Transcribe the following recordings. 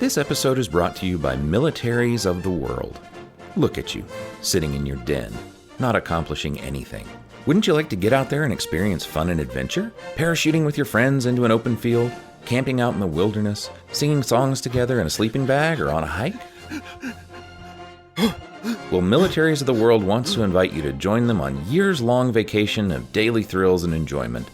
This episode is brought to you by Militaries of the World. Look at you, sitting in your den, not accomplishing anything. Wouldn't you like to get out there and experience fun and adventure? Parachuting with your friends into an open field, camping out in the wilderness, singing songs together in a sleeping bag or on a hike? Well, Militaries of the World wants to invite you to join them on years-long vacation of daily thrills and enjoyment.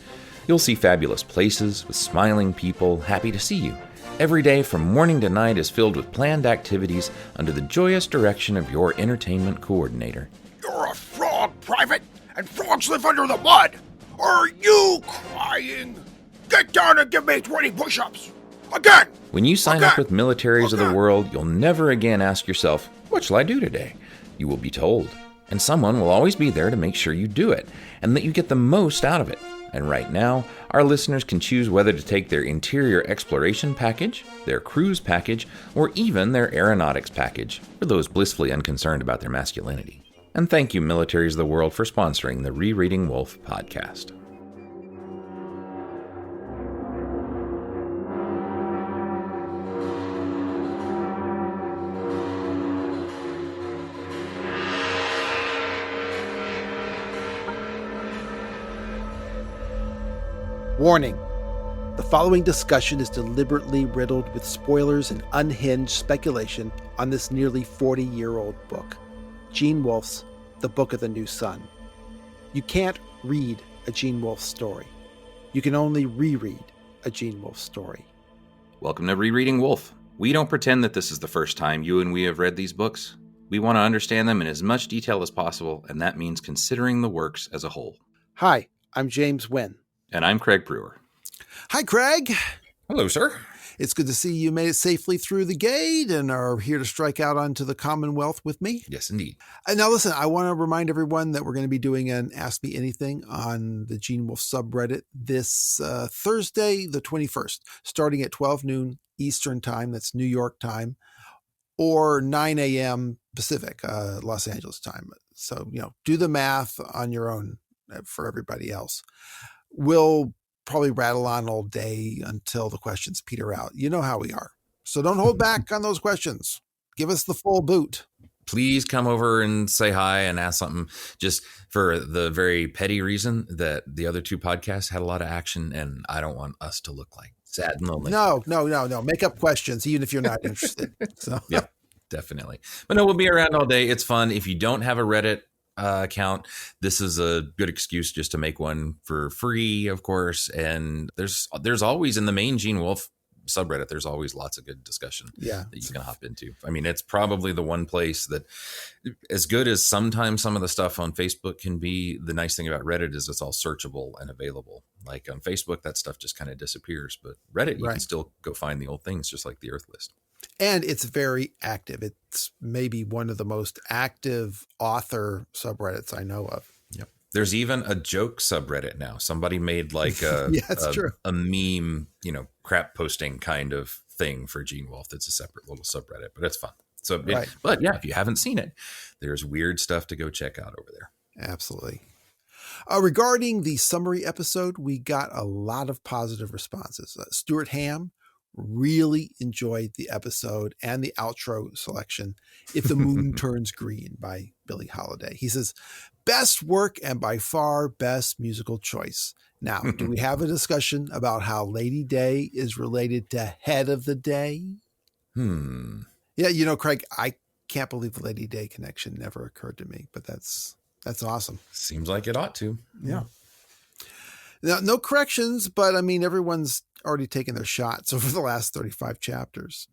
You'll see fabulous places with smiling people happy to see you. Every day from morning to night is filled with planned activities under the joyous direction of your entertainment coordinator. You're a frog, Private, and frogs live under the mud. Are you crying? Get down and give me 20 push-ups. Again! When you sign up with Militaries of the World, you'll never again ask yourself, what shall I do today? You will be told. And someone will always be there to make sure you do it, and that you get the most out of it. And right now, our listeners can choose whether to take their interior exploration package, their cruise package, or even their aeronautics package, for those blissfully unconcerned about their masculinity. And thank you, Militaries of the World, for sponsoring the Rereading Wolfe podcast. Warning. The following discussion is deliberately riddled with spoilers and unhinged speculation on this nearly 40-year-old book, Gene Wolfe's The Book of the New Sun. You can't read a Gene Wolfe story. You can only reread a Gene Wolfe story. Welcome to Rereading Wolfe. We don't pretend that this is the first time you and we have read these books. We want to understand them in as much detail as possible, and that means considering the works as a whole. Hi, I'm James Wynn. And I'm Craig Brewer. Hi, Craig. Hello, sir. It's good to see you made it safely through the gate and are here to strike out onto the Commonwealth with me. Yes, indeed. And now, listen, I want to remind everyone that we're going to be doing an Ask Me Anything on the Gene Wolfe subreddit this Thursday, the 21st, starting at 12 noon Eastern time. That's New York time, or 9 a.m. Pacific, Los Angeles time. So, do the math on your own for everybody else. We'll probably rattle on all day until the questions peter out. You know how we are. So don't hold back on those questions. Give us the full boot. Please come over and say hi and ask something, just for the very petty reason that the other two podcasts had a lot of action and I don't want us to look like sad and lonely. No. Make up questions, even if you're not interested. So yeah, definitely. But no, we'll be around all day. It's fun. If you don't have a Reddit account, this is a good excuse just to make one for free, of course. And there's always, in the main Gene Wolfe subreddit, there's always lots of good discussion that you can hop into. I mean, it's probably the one place that, as good as sometimes some of the stuff on Facebook can be, the nice thing about Reddit is it's all searchable and available. Like on Facebook, that stuff just kind of disappears, but Reddit, you can still go find the old things, just like the Earth List. And it's very active. It's maybe one of the most active author subreddits I know of. Yep. There's even a joke subreddit now. Somebody made like a meme, crap posting kind of thing for Gene Wolfe. It's a separate little subreddit, but it's fun. So, but yeah, if you haven't seen it, there's weird stuff to go check out over there. Absolutely. Regarding the summary episode, we got a lot of positive responses. Stuart Ham really enjoyed the episode and the outro selection, If the Moon Turns Green by Billie Holiday. He says, best work and by far best musical choice. Now, do we have a discussion about how Lady Day is related to Head of the Day? Yeah, Craig, I can't believe the Lady Day connection never occurred to me, but that's awesome. Seems like it ought to. Yeah. Now, no corrections, but I mean, everyone's already taken their shots over the last 35 chapters.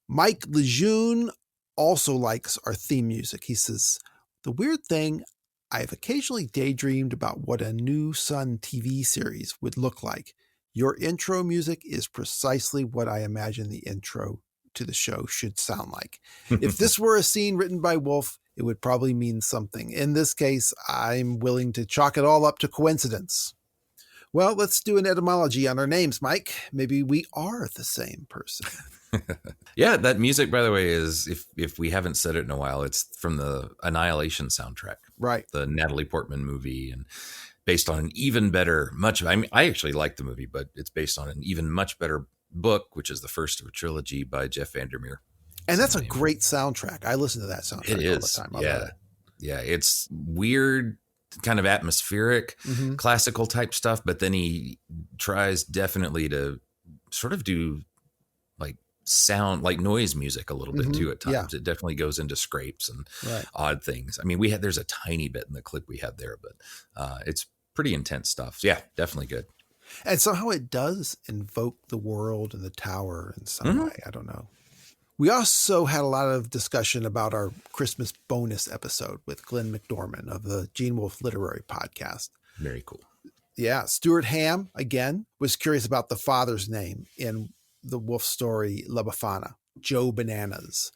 Mike Lejeune also likes our theme music. He says, the weird thing, I've occasionally daydreamed about what a new Sun TV series would look like. Your intro music is precisely what I imagine the intro to the show should sound like. If this were a scene written by Wolfe, it would probably mean something. In this case, I'm willing to chalk it all up to coincidence. Well, let's do an etymology on our names, Mike. Maybe we are the same person. Yeah, that music, by the way, is, if we haven't said it in a while, it's from the Annihilation soundtrack. Right. The Natalie Portman movie, and based on an even better, I actually like the movie, but it's based on an even much better book, which is the first of a trilogy by Jeff Vandermeer. And that's a great soundtrack. I listen to that soundtrack all the time. I love it. Yeah. It's weird, kind of atmospheric, classical type stuff, but then he tries definitely to sort of do like sound, like noise music a little bit too at times. It definitely goes into scrapes and odd things. I mean, there's a tiny bit in the clip we had there, but it's pretty intense stuff. Yeah, definitely good. And somehow it does invoke the world and the tower in some way. I don't know. We also had a lot of discussion about our Christmas bonus episode with Glenn McDorman of the Gene Wolfe Literary Podcast. Very cool. Yeah. Stuart Ham, again, was curious about the father's name in the Wolfe story, La Befana, Joe Bananas.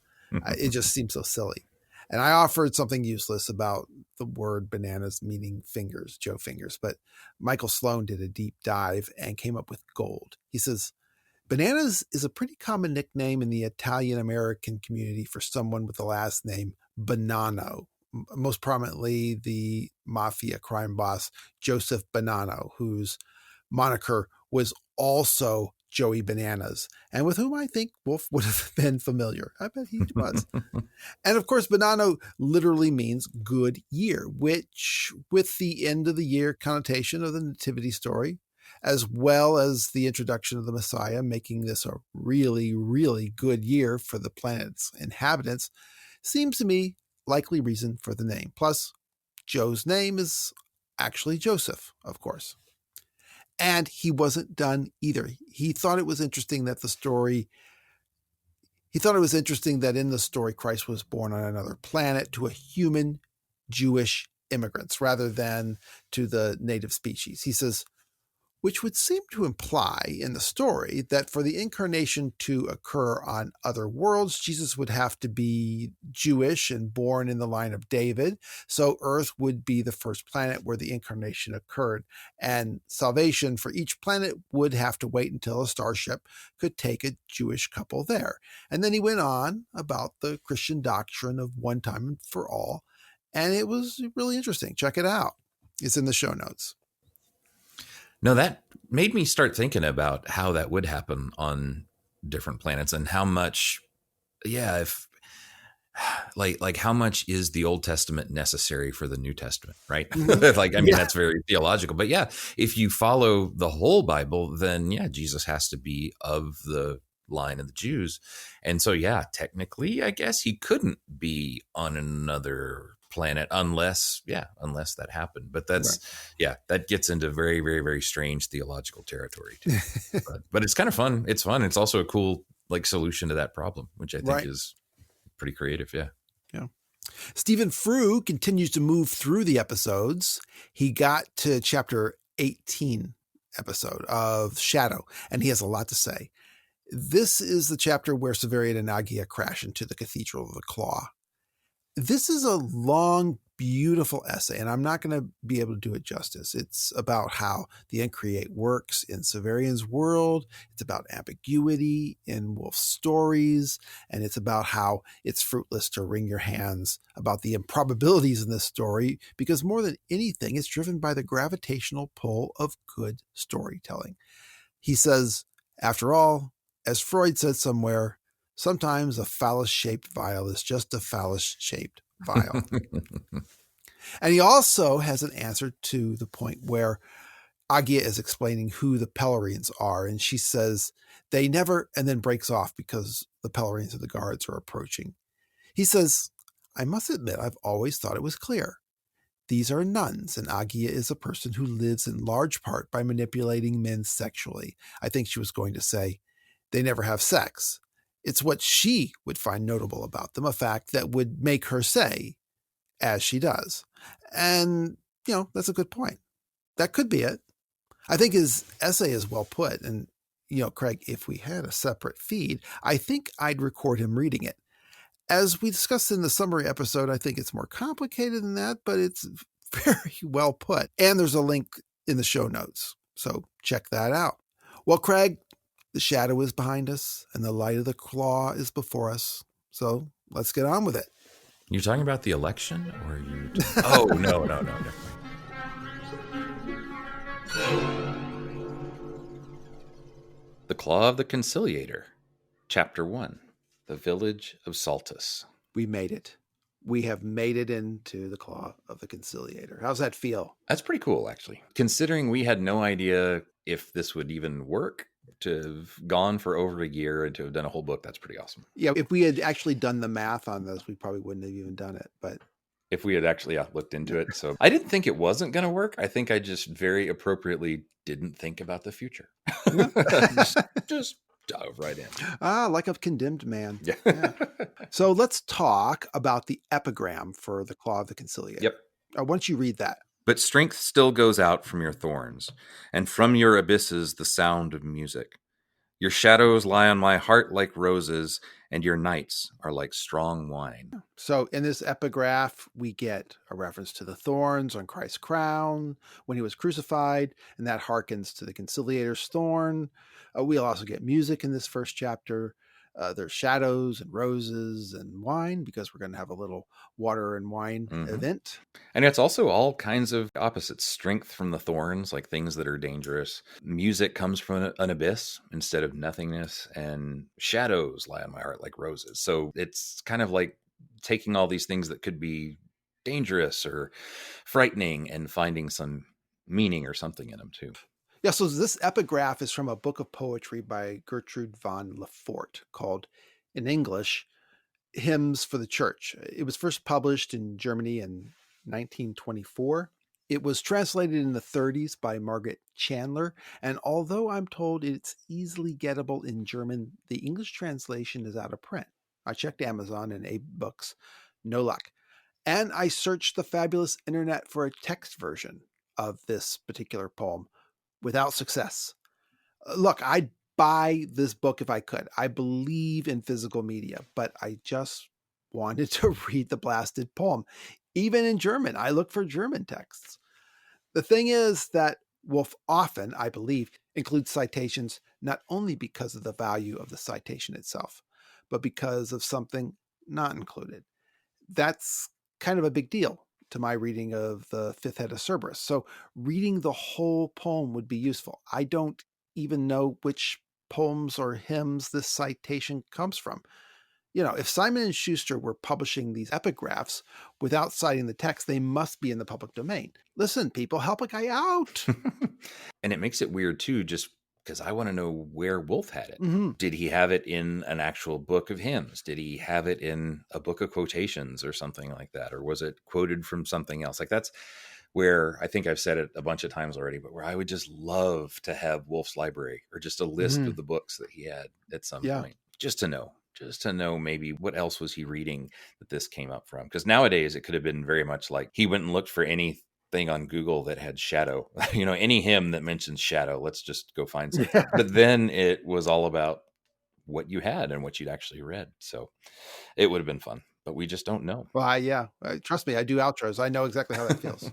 It just seems so silly. And I offered something useless about the word bananas meaning fingers, Joe Fingers. But Michael Sloan did a deep dive and came up with gold. He says, Bananas is a pretty common nickname in the Italian-American community for someone with the last name Bonanno, most prominently the mafia crime boss Joseph Bonanno, whose moniker was also Joey Bananas, and with whom I think Wolfe would have been familiar. I bet he was. And of course, Bonanno literally means good year, which with the end of the year connotation of the nativity story, as well as the introduction of the Messiah, making this a really, really good year for the planet's inhabitants, seems to me likely reason for the name. Plus, Joe's name is actually Joseph, of course. And he wasn't done either. He thought it was interesting that in the story Christ was born on another planet to a human Jewish immigrants rather than to the native species. He says, which would seem to imply in the story that for the incarnation to occur on other worlds, Jesus would have to be Jewish and born in the line of David. So Earth would be the first planet where the incarnation occurred. And salvation for each planet would have to wait until a starship could take a Jewish couple there. And then he went on about the Christian doctrine of one time and for all. And it was really interesting. Check it out. It's in the show notes. No, that made me start thinking about how that would happen on different planets and how much, if like how much is the Old Testament necessary for the New Testament, right? That's very theological, but if you follow the whole Bible, then Jesus has to be of the line of the Jews. And so, technically, I guess he couldn't be on another planet unless that happened. But that's that gets into very, very, very strange theological territory too. but it's kind of fun. It's fun. It's also a cool solution to that problem, which I think is pretty creative. Yeah. Stephen Frew continues to move through the episodes. He got to chapter 18 episode of Shadow, and he has a lot to say. This is the chapter where Severian and Agia crash into the Cathedral of the Claw. This is a long, beautiful essay, and I'm not going to be able to do it justice. It's about how the Uncreate works in Severian's world. It's about ambiguity in Wolfe's stories, and it's about how it's fruitless to wring your hands about the improbabilities in this story, because more than anything, it's driven by the gravitational pull of good storytelling. He says, after all, as Freud said somewhere, sometimes a phallus-shaped vial is just a phallus-shaped vial. And he also has an answer to the point where Agia is explaining who the Pellarines are. And she says they never, and then breaks off because the Pellarines of the guards are approaching. He says, I must admit, I've always thought it was clear. These are nuns, and Agia is a person who lives in large part by manipulating men sexually. I think she was going to say, they never have sex. It's what she would find notable about them, a fact that would make her say, as she does. And, that's a good point. That could be it. I think his essay is well put. And, Craig, if we had a separate feed, I think I'd record him reading it. As we discussed in the summary episode, I think it's more complicated than that, but it's very well put. And there's a link in the show notes. So check that out. Well, Craig, the shadow is behind us and the light of the claw is before us. So let's get on with it. You're talking about the election or are you? Oh, no. The Claw of the Conciliator, Chapter 1, The Village of Saltus. We made it. We have made it into the Claw of the Conciliator. How's that feel? That's pretty cool, actually. Considering we had no idea if this would even work, to have gone for over a year and to have done a whole book, that's pretty awesome. Yeah, if we had actually done the math on this, we probably wouldn't have even done it. But if we had actually looked into it. So I didn't think it wasn't going to work. I think I just very appropriately didn't think about the future. just dove right in. Like a condemned man. Yeah. Yeah. So let's talk about the epigram for the Claw of the Conciliator. Yep. Why don't you read that? But strength still goes out from your thorns, and from your abysses the sound of music. Your shadows lie on my heart like roses, and your nights are like strong wine. So in this epigraph, we get a reference to the thorns on Christ's crown when he was crucified, and that harkens to the conciliator's thorn. We'll also get music in this first chapter. There's shadows and roses and wine, because we're going to have a little water and wine event. And it's also all kinds of opposites. Strength from the thorns, like things that are dangerous. Music comes from an abyss instead of nothingness. And shadows lie on my heart like roses. So it's kind of like taking all these things that could be dangerous or frightening and finding some meaning or something in them too. Yeah, so this epigraph is from a book of poetry by Gertrude von Lefort called, in English, Hymns for the Church. It was first published in Germany in 1924. It was translated in the 30s by Margaret Chandler, and although I'm told it's easily gettable in German, the English translation is out of print. I checked Amazon and Abe Books, no luck. And I searched the fabulous internet for a text version of this particular poem, without success. Look, I'd buy this book if I could. I believe in physical media, but I just wanted to read the blasted poem. Even in German, I look for German texts. The thing is that Wolfe often, I believe, includes citations not only because of the value of the citation itself, but because of something not included. That's kind of a big deal to my reading of the fifth head of Cerberus. So reading the whole poem would be useful. I don't even know which poems or hymns this citation comes from. You know, if Simon & Schuster were publishing these epigraphs without citing the text, they must be in the public domain. Listen, people, help a guy out. And it makes it weird too, just because I want to know where Wolfe had it. Mm-hmm. Did he have it in an actual book of hymns? Did he have it in a book of quotations or something like that? Or was it quoted from something else? Like that's where I think I've said it a bunch of times already, but where I would just love to have Wolfe's library or just a list of the books that he had at some point, just to know maybe what else was he reading that this came up from. Because nowadays it could have been very much like he went and looked for anything on Google that had shadow, any hymn that mentions shadow, let's just go find something. Yeah. But then it was all about what you had and what you'd actually read. So it would have been fun, but we just don't know. Well, trust me, I do outros. I know exactly how that feels.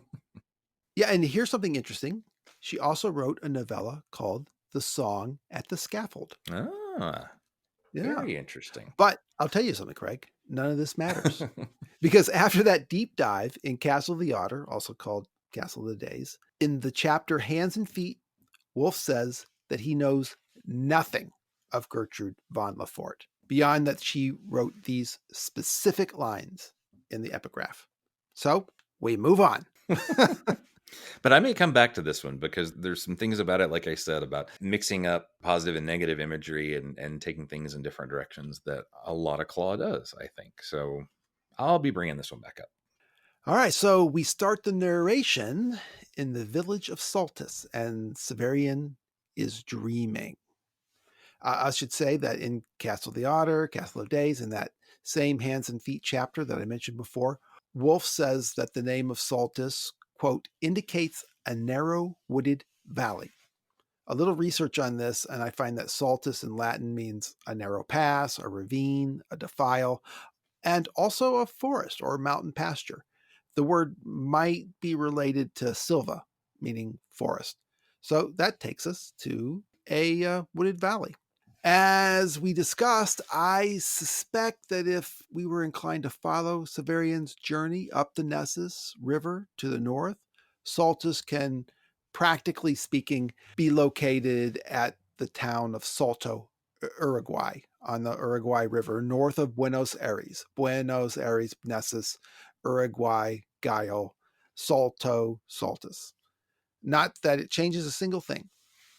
Yeah. And here's something interesting. She also wrote a novella called The Song at the Scaffold. Ah, very interesting. But I'll tell you something, Craig. None of this matters. Because after that deep dive in Castle of the Otter, also called Castle of the Days, in the chapter Hands and Feet, Wolfe says that he knows nothing of Gertrude von Lefort, beyond that she wrote these specific lines in the epigraph. So we move on. But I may come back to this one because there's some things about it, like I said, about mixing up positive and negative imagery and taking things in different directions that a lot of Claw does, I think. So I'll be bringing this one back up. All right, so we start the narration in the village of Saltus, and Severian is dreaming. I should say that in Castle of the Otter, Castle of Days, in that same Hands and Feet chapter that I mentioned before, Wolfe says that the name of Saltus, quote, indicates a narrow wooded valley. A little research on this, and I find that Saltus in Latin means a narrow pass, a ravine, a defile, and also a forest or mountain pasture. The word might be related to silva, meaning forest. So that takes us to a wooded valley. As we discussed, I suspect that if we were inclined to follow Severian's journey up the Nessus River to the north, Saltus can, practically speaking, be located at the town of Salto, Uruguay, on the Uruguay River, north of Buenos Aires. Buenos Aires, Nessus, Uruguay, Gallo, Salto, Saltus. Not that it changes a single thing,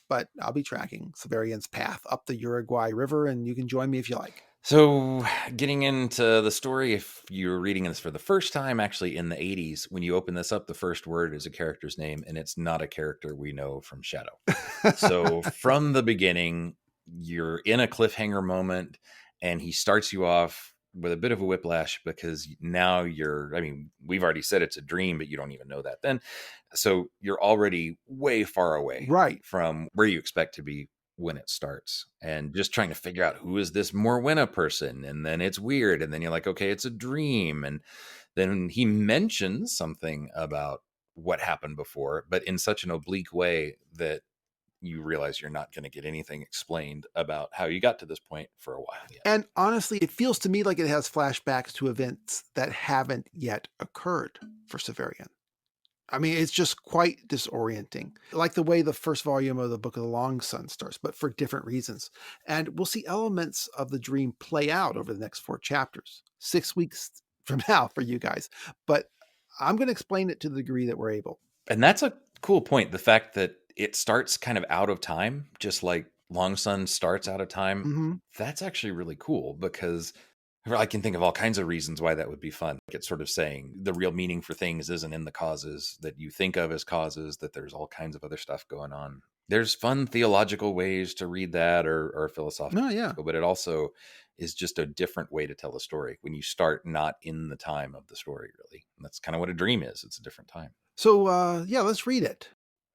but I'll be tracking Severian's path up the Uruguay River, and you can join me if you like. So, getting into the story, if you're reading this for the first time, actually in the 80s, when you open this up, the first word is a character's name, and it's not a character we know from Shadow. So, from the beginning, you're in a cliffhanger moment, and he starts you off with a bit of a whiplash because now we've already said it's a dream, but you don't even know that then. So, you're already way far away Right. from where you expect to be when it starts, and just trying to figure out who is this Morwenna person, and then it's weird, and then you're like, okay, it's a dream, and then he mentions something about what happened before, but in such an oblique way that you realize you're not going to get anything explained about how you got to this point for a while yet. And honestly, it feels to me like it has flashbacks to events that haven't yet occurred for Severian. I mean, it's just quite disorienting, like the way the first volume of the Book of the Long Sun starts, but for different reasons. And we'll see elements of the dream play out over the next 4 chapters, 6 weeks from now for you guys. But I'm going to explain it to the degree that we're able. And that's a cool point. The fact that it starts kind of out of time, just like Long Sun starts out of time. Mm-hmm. That's actually really cool because I can think of all kinds of reasons why that would be fun. It's sort of saying the real meaning for things isn't in the causes that you think of as causes, that there's all kinds of other stuff going on. There's fun theological ways to read that or philosophical. Oh, yeah. But it also is just a different way to tell a story when you start not in the time of the story, really. And that's kind of what a dream is. It's a different time. So, let's read it.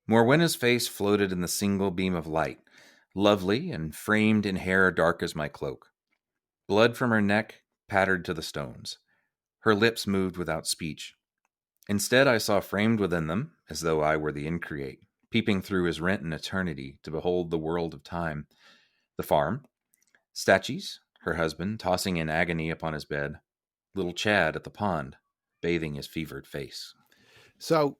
Morwenna's face floated in the single beam of light, lovely and framed in hair dark as my cloak. Blood from her neck pattered to the stones. Her lips moved without speech. Instead, I saw framed within them, as though I were the increate, peeping through his rent in eternity to behold the world of time. The farm, Stachys, her husband, tossing in agony upon his bed, little Chad at the pond, bathing his fevered face. So,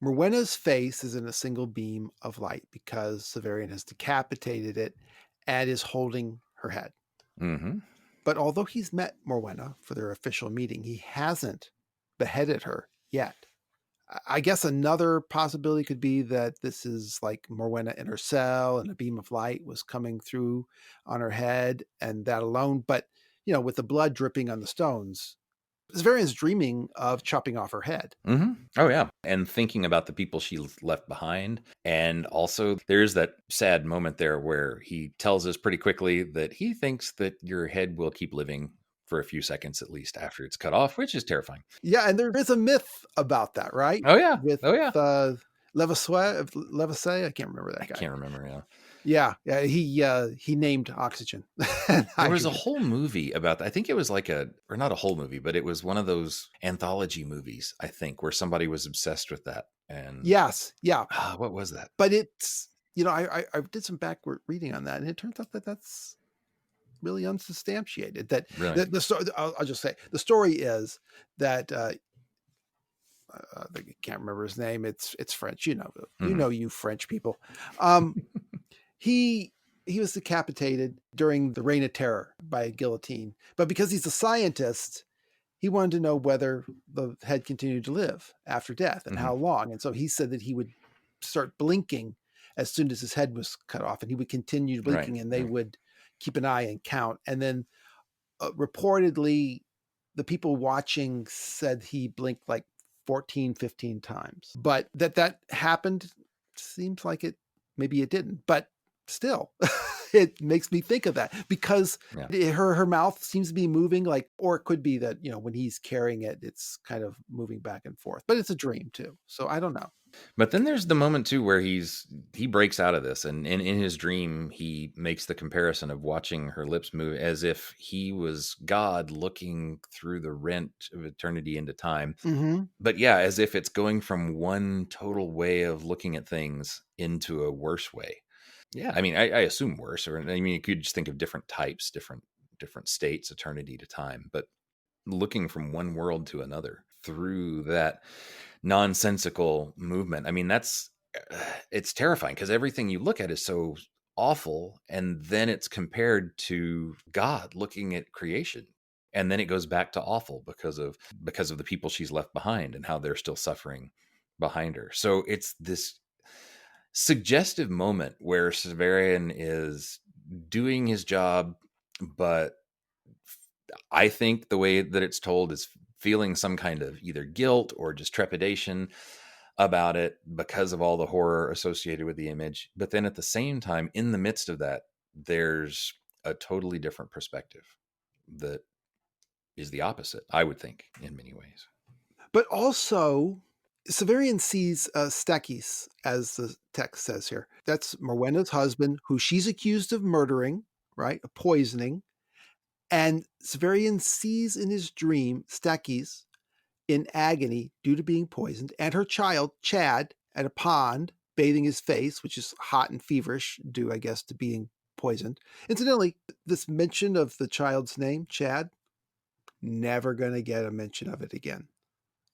Morwenna's face is in a single beam of light because Severian has decapitated it and is holding her head. Mm-hmm. But although he's met Morwenna for their official meeting, he hasn't beheaded her yet. I guess another possibility could be that this is like Morwenna in her cell and a beam of light was coming through on her head and that alone. But, with the blood dripping on the stones, Severian's dreaming of chopping off her head. Mm-hmm. Oh, yeah. And thinking about the people she left behind. And also, there's that sad moment there where he tells us pretty quickly that he thinks that your head will keep living for a few seconds at least after it's cut off, which is terrifying. Yeah, and there is a myth about that, right? Oh, yeah. With Levasseur, I can't remember that guy. I can't remember, yeah. Yeah, he named oxygen. There was a whole movie about that. I think it was like or not a whole movie, but it was one of those anthology movies, I think, where somebody was obsessed with that. And yes, yeah. What was that? But it's, I did some backward reading on that, and it turns out that that's really unsubstantiated. That really? the story, I'll just say, the story is that I can't remember his name. It's French, you French people. He was decapitated during the Reign of Terror by a guillotine. But because he's a scientist, he wanted to know whether the head continued to live after death and how long. And so he said that he would start blinking as soon as his head was cut off, and he would continue blinking, and they would keep an eye and count. And then reportedly, the people watching said he blinked like 14, 15 times. But that happened seems like maybe it didn't. But still, it makes me think of that because her mouth seems to be moving, or it could be that, when he's carrying it, it's kind of moving back and forth. But it's a dream too. So I don't know. But then there's the moment too where he breaks out of this, and in his dream he makes the comparison of watching her lips move as if he was God looking through the rent of eternity into time. Mm-hmm. But yeah, as if it's going from one total way of looking at things into a worse way. Yeah, I mean, I assume worse, you could just think of different types, different states, eternity to time, but looking from one world to another through that nonsensical movement. I mean, it's terrifying because everything you look at is so awful, and then it's compared to God looking at creation, and then it goes back to awful because of the people she's left behind and how they're still suffering behind her. So it's this suggestive moment where Severian is doing his job, but I think the way that it's told is feeling some kind of either guilt or just trepidation about it because of all the horror associated with the image. But then at the same time, in the midst of that, there's a totally different perspective that is the opposite, I would think, in many ways. But also, Severian sees Stakis, as the text says here. That's Morwenna's husband, who she's accused of murdering, right? Of poisoning. And Severian sees in his dream Stakis in agony due to being poisoned, and her child, Chad, at a pond, bathing his face, which is hot and feverish, due, I guess, to being poisoned. Incidentally, this mention of the child's name, Chad, never going to get a mention of it again.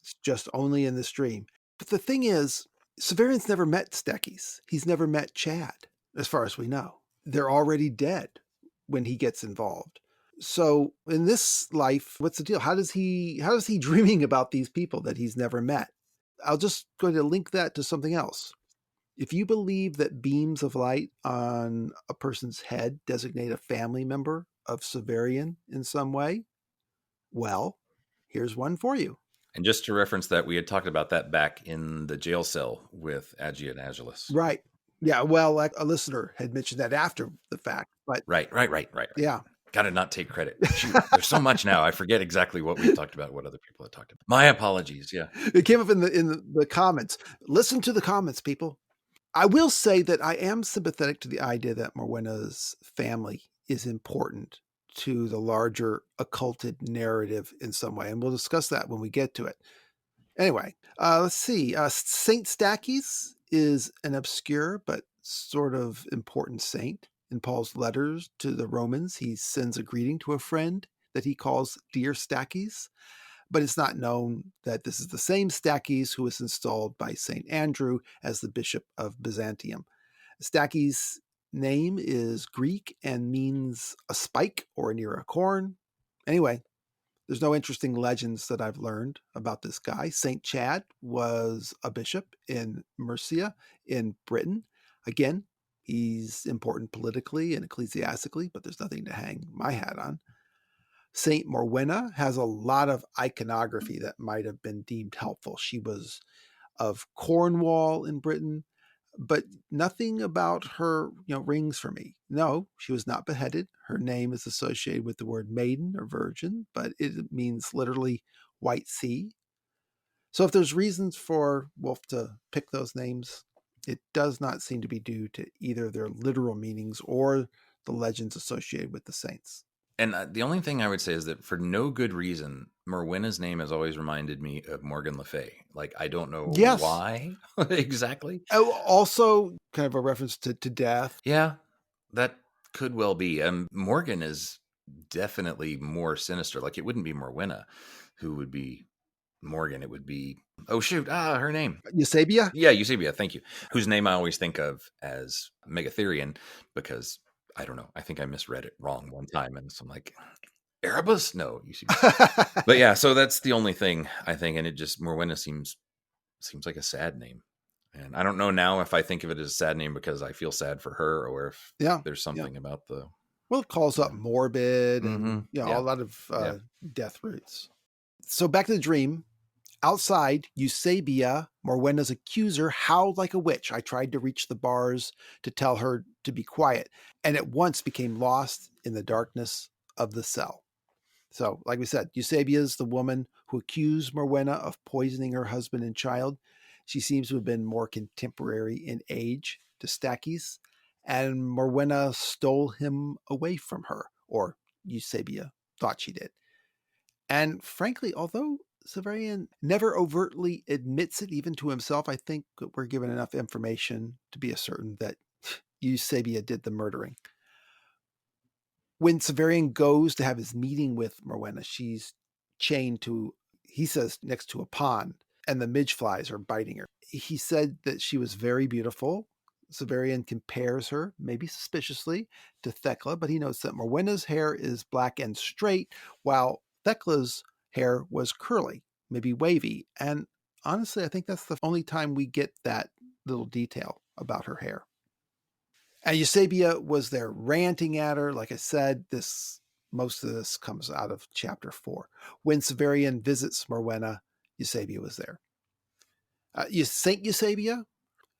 It's just only in this dream. But the thing is, Severian's never met Stekis. He's never met Chad, as far as we know. They're already dead when he gets involved. So in this life, what's the deal? How does he dreaming about these people that he's never met? I'll just go to link that to something else. If you believe that beams of light on a person's head designate a family member of Severian in some way, well, here's one for you. And just to reference that, we had talked about that back in the jail cell with Agi and Agilus. Right. Yeah. Well, like a listener had mentioned that after the fact, but Right. Yeah. Got to not take credit. Shoot, there's so much now. I forget exactly what we talked about, what other people had talked about. My apologies. Yeah. It came up in the comments. Listen to the comments, people. I will say that I am sympathetic to the idea that Morwenna's family is important to the larger occulted narrative in some way. And we'll discuss that when we get to it. Anyway, let's see. Saint Stakis is an obscure but sort of important saint. In Paul's letters to the Romans, he sends a greeting to a friend that he calls Dear Stakis, but it's not known that this is the same Stakis who was installed by St. Andrew as the Bishop of Byzantium. Stakis' name is Greek and means a spike or near a corn. Anyway, there's no interesting legends that I've learned about this guy. St. Chad was a bishop in Mercia in Britain. Again, he's important politically and ecclesiastically, but there's nothing to hang my hat on. St. Morwenna has a lot of iconography that might have been deemed helpful. She was of Cornwall in Britain, but nothing about her, rings for me. No, she was not beheaded. Her name is associated with the word maiden or virgin, but it means literally white sea. So if there's reasons for Wolfe to pick those names, it does not seem to be due to either their literal meanings or the legends associated with the saints. And the only thing I would say is that for no good reason, Morwenna's name has always reminded me of Morgan Le Fay. Like, I don't know why exactly. Oh, also kind of a reference to death. Yeah, that could well be. Morgan is definitely more sinister. Like, it wouldn't be Morwenna who would be Morgan. It would be, her name. Eusebia? Yeah, Eusebia, thank you. Whose name I always think of as Megatherion because, I don't know, I think I misread it wrong one time. And so I'm like, Erebus? No, Eusebia. But yeah, so that's the only thing I think. And it just, Morwenna seems like a sad name. And I don't know now if I think of it as a sad name because I feel sad for her or if there's something about the... Well, it calls up morbid and a lot of death roots. So back to the dream. Outside, Eusebia, Morwenna's accuser, howled like a witch. I tried to reach the bars to tell her to be quiet, and at once became lost in the darkness of the cell. So, like we said, Eusebia is the woman who accused Morwenna of poisoning her husband and child. She seems to have been more contemporary in age to Stakis, and Morwenna stole him away from her, or Eusebia thought she did. And frankly, although Severian never overtly admits it even to himself, I think we're given enough information to be certain that Eusebia did the murdering. When Severian goes to have his meeting with Morwenna, she's chained to, he says, next to a pond, and the midge flies are biting her. He said that she was very beautiful, Severian compares her, maybe suspiciously, to Thecla, but he notes that Morwenna's hair is black and straight, while Thecla's hair was curly, maybe wavy. And honestly, I think that's the only time we get that little detail about her hair. And Eusebia was there ranting at her. Like I said, most of this comes out of chapter 4. When Severian visits Morwenna, Eusebia was there. Saint Eusebia,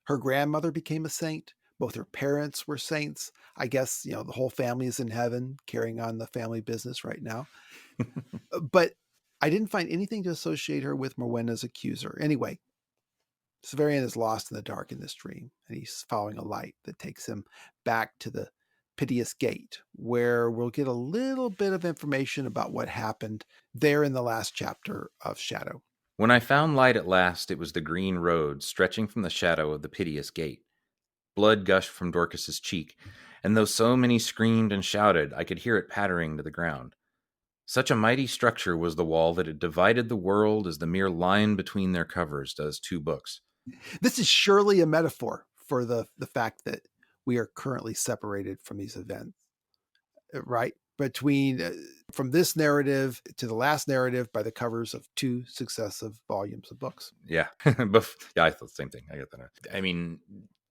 her grandmother became a saint. Both her parents were saints. I guess, the whole family is in heaven carrying on the family business right now. But I didn't find anything to associate her with Morwenna's accuser. Anyway, Severian is lost in the dark in this dream, and he's following a light that takes him back to the Piteous Gate, where we'll get a little bit of information about what happened there in the last chapter of Shadow. When I found light at last, it was the green road stretching from the shadow of the Piteous Gate. Blood gushed from Dorcas's cheek, and though so many screamed and shouted, I could hear it pattering to the ground. Such a mighty structure was the wall that it divided the world as the mere line between their covers does two books. This is surely a metaphor for the fact that we are currently separated from these events, right? From this narrative to the last narrative by the covers of 2 successive volumes of books. Yeah. Yeah, I thought the same thing. I get that. I mean,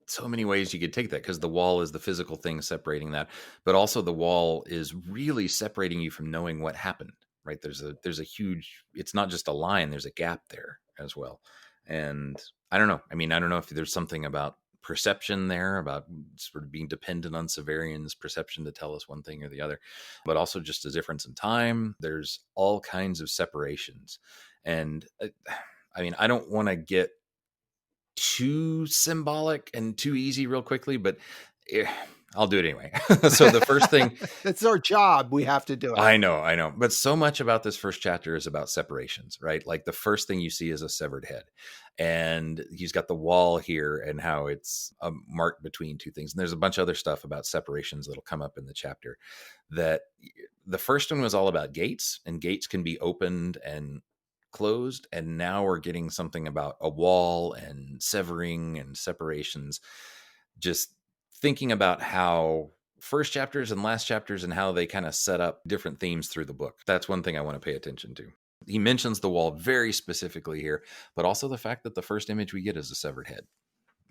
so many ways you could take that, because the wall is the physical thing separating that, but also the wall is really separating you from knowing what happened, right? There's a huge, it's not just a line, there's a gap there as well. And I don't know. I mean, I don't know if there's something about perception there, about sort of being dependent on Severian's perception to tell us one thing or the other, but also just a difference in time. There's all kinds of separations. And I mean, I don't want to get too symbolic and too easy real quickly, but I'll do it anyway. So the first thing, it's our job. We have to do it. I know. But so much about this first chapter is about separations, right? Like the first thing you see is a severed head, and he's got the wall here and how it's a mark between two things. And there's a bunch of other stuff about separations that'll come up in the chapter. That the first one was all about gates, and gates can be opened and closed. And now we're getting something about a wall and severing and separations. Just thinking about how first chapters and last chapters and how they kind of set up different themes through the book. That's one thing I want to pay attention to. He mentions the wall very specifically here, but also the fact that the first image we get is a severed head.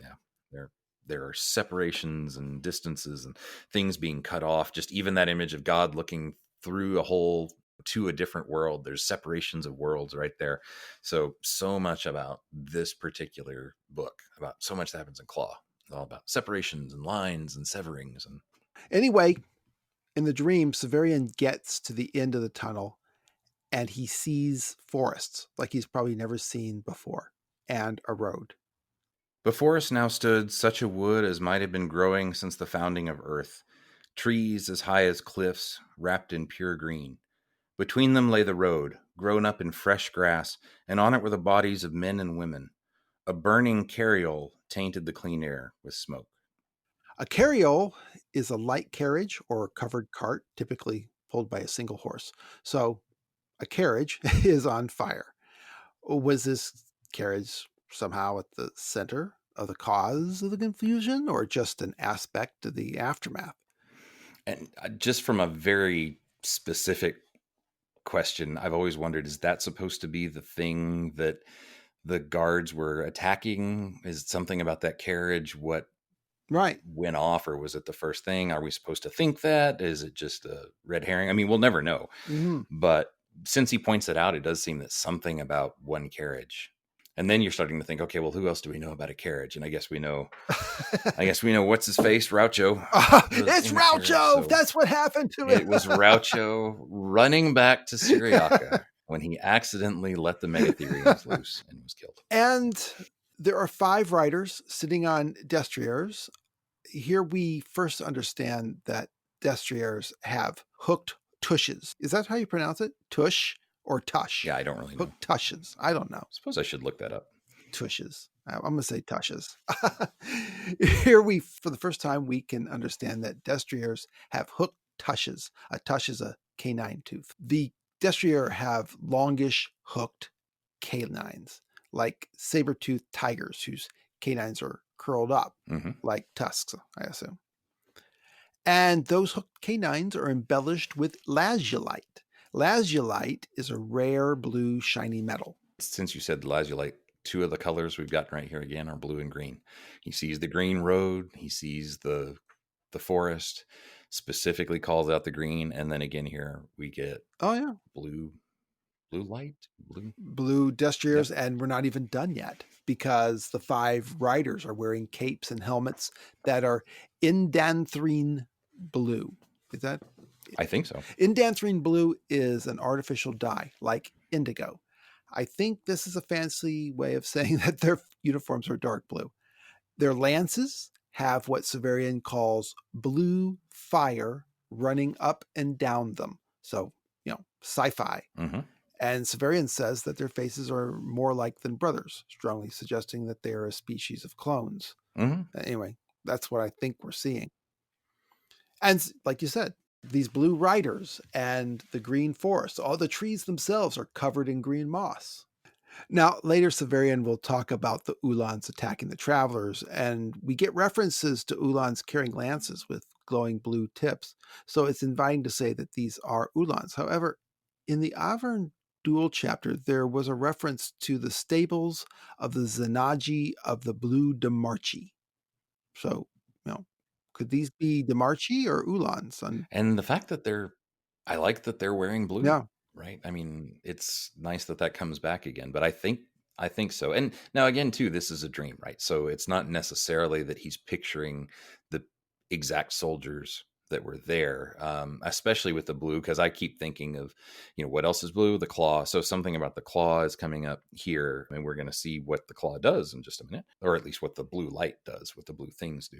Yeah, there are separations and distances and things being cut off. Just even that image of God looking through a hole to a different world. There's separations of worlds right there. So much about this particular book, about so much that happens in Claw. All about separations and lines and severings. And anyway, in the dream, Severian gets to the end of the tunnel and he sees forests like he's probably never seen before, and a road. Before us now stood such a wood as might have been growing since the founding of earth, trees as high as cliffs, wrapped in pure green. Between them lay the road, grown up in fresh grass, and on it were the bodies of men and women. A burning carriole tainted the clean air with smoke. A carriole is a light carriage or covered cart, typically pulled by a single horse. So a carriage is on fire. Was this carriage somehow at the center of the cause of the confusion, or just an aspect of the aftermath? And just from a very specific question, I've always wondered, is that supposed to be the thing that the guards were attacking? Is it something about that carriage? What went off, or was it the first thing? Are we supposed to think that? Is it just a red herring? I mean, we'll never know. Mm-hmm. But since he points it out, it does seem that something about one carriage. And then you're starting to think, okay, well, who else do we know about a carriage? And I guess we know what's his face, Raucho. It's Raucho. So that's what happened to him. It was Raucho running back to Syriaca when he accidentally let the Megatherians loose and was killed. And there are 5 riders sitting on destriers. Here we first understand that destriers have hooked tushes. Is that how you pronounce it? Tush or tush? Yeah, I don't really know. Hooked tushes. I don't know. I suppose I should look that up. Tushes. I'm going to say tushes. Here for the first time, we can understand that destriers have hooked tushes. A tush is a canine tooth. The destrier have longish hooked canines, like saber-toothed tigers whose canines are curled up Mm-hmm. like tusks, I assume. And those hooked canines are embellished with lazulite. Lazulite is a rare blue shiny metal. Since you said lazulite, two of the colors we've gotten right here again are blue and green. He sees the green road, he sees the forest, specifically calls out the green, and then again here we get blue light, blue destriers, and we're not even done yet because the 5 riders are wearing capes and helmets that are indanthrene blue. Is that? I think so. Indanthrene blue is an artificial dye like indigo. I think this is a fancy way of saying that their uniforms are dark blue. Their lances have what Severian calls blue fire running up and down them. So, sci-fi. Mm-hmm. And Severian says that their faces are more like than brothers, strongly suggesting that they are a species of clones. Mm-hmm. Anyway, that's what I think we're seeing. And like you said, these blue riders and the green forest, all the trees themselves are covered in green moss. Now, later Severian will talk about the Ulans attacking the travelers, and we get references to Ulans carrying lances with glowing blue tips. So it's inviting to say that these are Ulans. However, in the Avern Duel chapter, there was a reference to the stables of the Zenagi of the Blue Demarchi. So, could these be Demarchi or Ulans? And the fact that I like that they're wearing blue. Yeah. Right. I mean, it's nice that comes back again, but I think so. And now again, too, this is a dream, right? So it's not necessarily that he's picturing the exact soldiers that were there, especially with the blue, because I keep thinking of, what else is blue? The claw. So something about the claw is coming up here, and we're going to see what the claw does in just a minute, or at least what the blue light does, what the blue things do.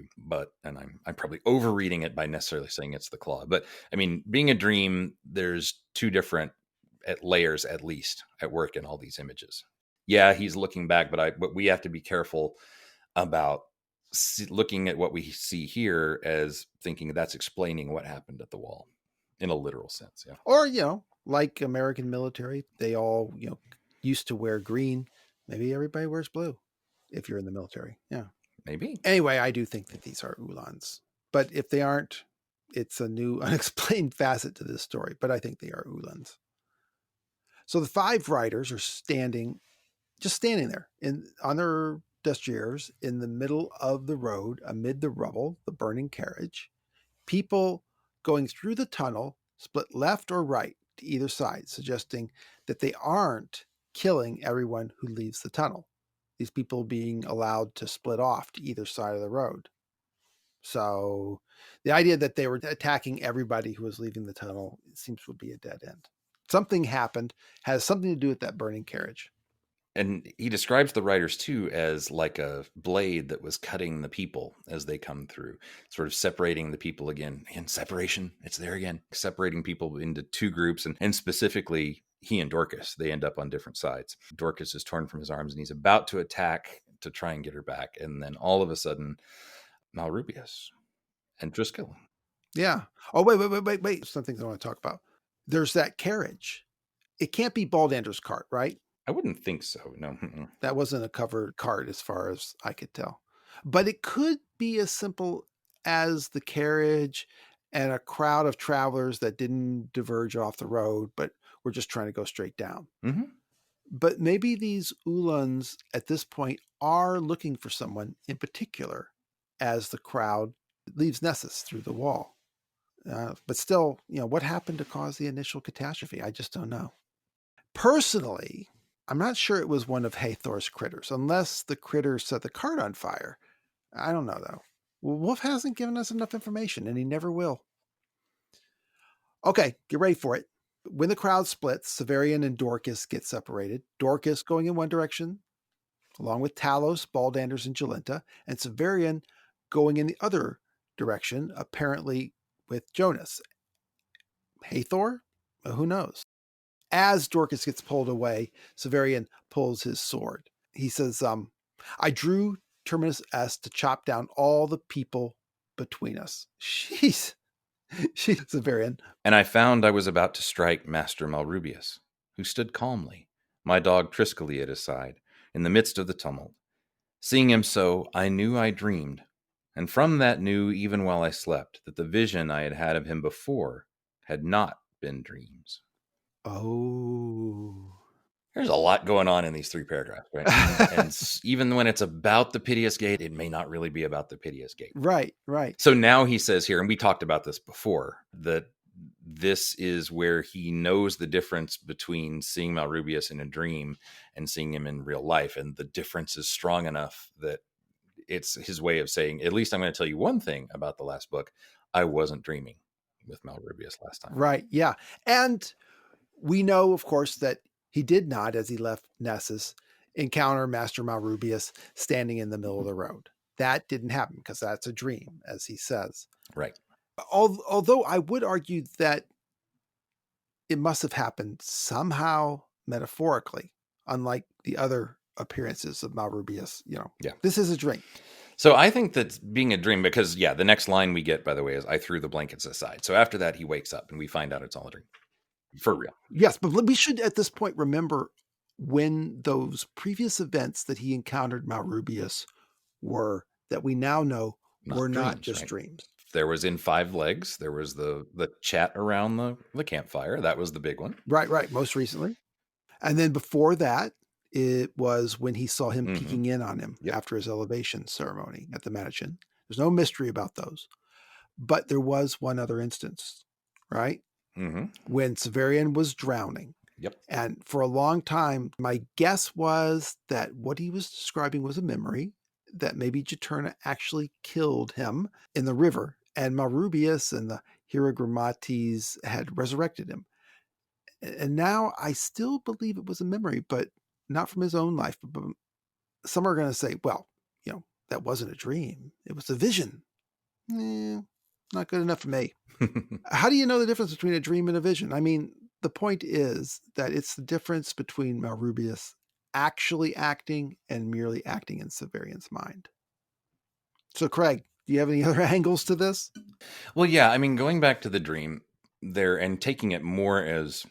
And I'm probably overreading it by necessarily saying it's the claw. But I mean, being a dream, there's 2 different layers at least at work in all these images. Yeah, he's looking back, but we have to be careful about looking at what we see here as thinking that's explaining what happened at the wall in a literal sense. Yeah. Or, like American military, they all, used to wear green. Maybe everybody wears blue if you're in the military. Yeah. Maybe. Anyway, I do think that these are Ulans. But if they aren't, it's a new unexplained facet to this story. But I think they are Ulans. So the 5 riders are standing there on their destriers in the middle of the road amid the rubble, the burning carriage. People going through the tunnel split left or right to either side, suggesting that they aren't killing everyone who leaves the tunnel. These people being allowed to split off to either side of the road. So the idea that they were attacking everybody who was leaving the tunnel seems to be a dead end. Something happened, has something to do with that burning carriage. And he describes the riders too as like a blade that was cutting the people as they come through, sort of separating the people again. And separation, it's there again, separating people into 2 groups. And specifically, he and Dorcas, they end up on different sides. Dorcas is torn from his arms and he's about to attack to try and get her back. And then all of a sudden, Malrubius and Driscoll. Yeah. Oh, wait. Some things I want to talk about. There's that carriage. It can't be Baldander's cart, right? I wouldn't think so. No. That wasn't a covered cart as far as I could tell. But it could be as simple as the carriage and a crowd of travelers that didn't diverge off the road, but were just trying to go straight down. Mm-hmm. But maybe these Ulans at this point are looking for someone in particular as the crowd leaves Nessus through the wall. But still, what happened to cause the initial catastrophe? I just don't know. Personally, I'm not sure it was one of Hathor's critters, unless the critter set the cart on fire. I don't know, though. Wolfe hasn't given us enough information, and he never will. Okay, get ready for it. When the crowd splits, Severian and Dorcas get separated. Dorcas going in one direction, along with Talos, Baldanders, and Jolenta, and Severian going in the other direction, apparently with Jonas. Hathor? Who knows? As Dorcas gets pulled away, Severian pulls his sword. He says, I drew Terminus S to chop down all the people between us. She's Severian. And I found I was about to strike Master Malrubius, who stood calmly, my dog Triscally at his side, in the midst of the tumult. Seeing him so, I knew I dreamed, and from that knew, even while I slept, that the vision I had had of him before had not been dreams. Oh. There's a lot going on in these 3 paragraphs, right? And even when it's about the Piteous Gate, it may not really be about the Piteous Gate. Right. So now he says here, and we talked about this before, that this is where he knows the difference between seeing Malrubius in a dream and seeing him in real life. And the difference is strong enough that it's his way of saying, at least I'm going to tell you one thing about the last book. I wasn't dreaming with Malrubius last time. Right. Yeah. And we know, of course, that he did not, as he left Nessus, encounter Master Malrubius standing in the middle of the road. That didn't happen because that's a dream, as he says. Right. Although I would argue that it must have happened somehow metaphorically, unlike the other appearances of Malrubius. Yeah. This is a dream. So I think that's being a dream because, yeah, the next line we get, by the way, is I threw the blankets aside. So after that, he wakes up and we find out it's all a dream. For real. Yes, but we should at this point remember when those previous events that he encountered Malrubius were, that we now know were not just dreams. There was in 5 Legs. There was the chat around the campfire. That was the big one. Right. Most recently. And then before that, it was when he saw him peeking in on him after his elevation ceremony at the Mansion. There's no mystery about those. But there was one other instance, right? When Severian was drowning. Yep. And for a long time, my guess was that what he was describing was a memory, that maybe Juturna actually killed him in the river, and Malrubius and the Hierogrammates had resurrected him. And now I still believe it was a memory, but not from his own life. But some are going to say, well, that wasn't a dream. It was a vision. Not good enough for me. How do you know the difference between a dream and a vision? I mean, the point is that it's the difference between Malrubius actually acting and merely acting in Severian's mind. So, Craig, do you have any other angles to this? Well, yeah. I mean, going back to the dream there and taking it more as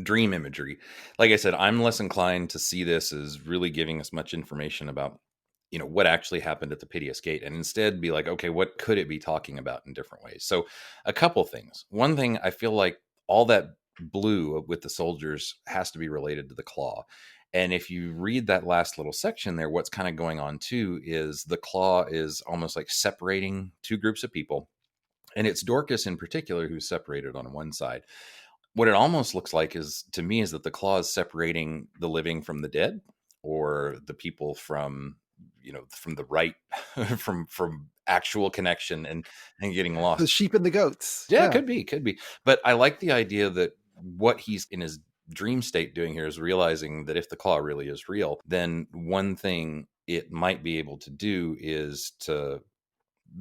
dream imagery, like I said, I'm less inclined to see this as really giving us much information about what actually happened at the Piteous Gate, and instead be like, okay, what could it be talking about in different ways? So a couple things. One thing, I feel like all that blue with the soldiers has to be related to the claw. And if you read that last little section there, what's kind of going on too is the claw is almost like separating 2 groups of people. And it's Dorcas in particular who's separated on one side. What it almost looks like is, to me, is that the claw is separating the living from the dead, or the people from the right, from actual connection and getting lost. The sheep and the goats. Yeah, could be. But I like the idea that what he's in his dream state doing here is realizing that if the claw really is real, then one thing it might be able to do is to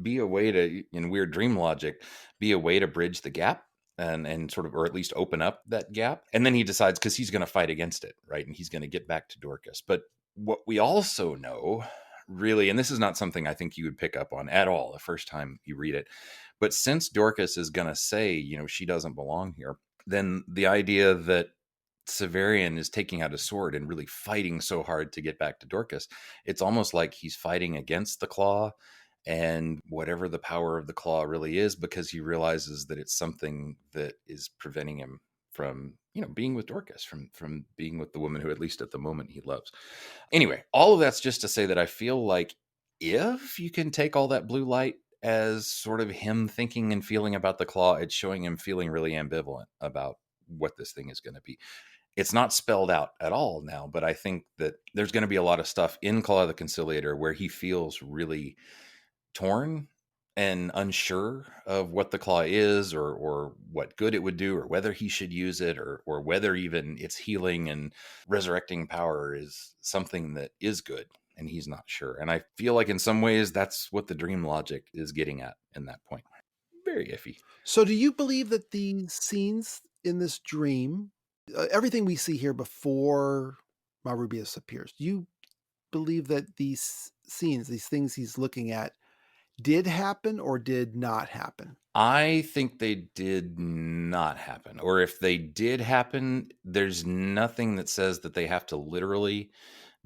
be a way to, in weird dream logic, be a way to bridge the gap and sort of, or at least open up that gap. And then he decides, because he's going to fight against it, right? And he's going to get back to Dorcas. But what we also know, really, and this is not something I think you would pick up on at all the first time you read it, but since Dorcas is going to say, she doesn't belong here, then the idea that Severian is taking out his sword and really fighting so hard to get back to Dorcas, it's almost like he's fighting against the claw and whatever the power of the claw really is, because he realizes that it's something that is preventing him from, being with Dorcas, from being with the woman who, at least at the moment, he loves. Anyway, all of that's just to say that I feel like if you can take all that blue light as sort of him thinking and feeling about the claw, it's showing him feeling really ambivalent about what this thing is going to be. It's not spelled out at all now, but I think that there's going to be a lot of stuff in Claw of the Conciliator where he feels really torn and unsure of what the claw is, or what good it would do, or whether he should use it, or whether even its healing and resurrecting power is something that is good, and he's not sure. And I feel like in some ways that's what the dream logic is getting at in that point. Very iffy. So do you believe that the scenes in this dream, everything we see here before Malrubius appears, do you believe that these scenes, these things he's looking at, did happen or did not happen? I think they did not happen. Or if they did happen, there's nothing that says that they have to literally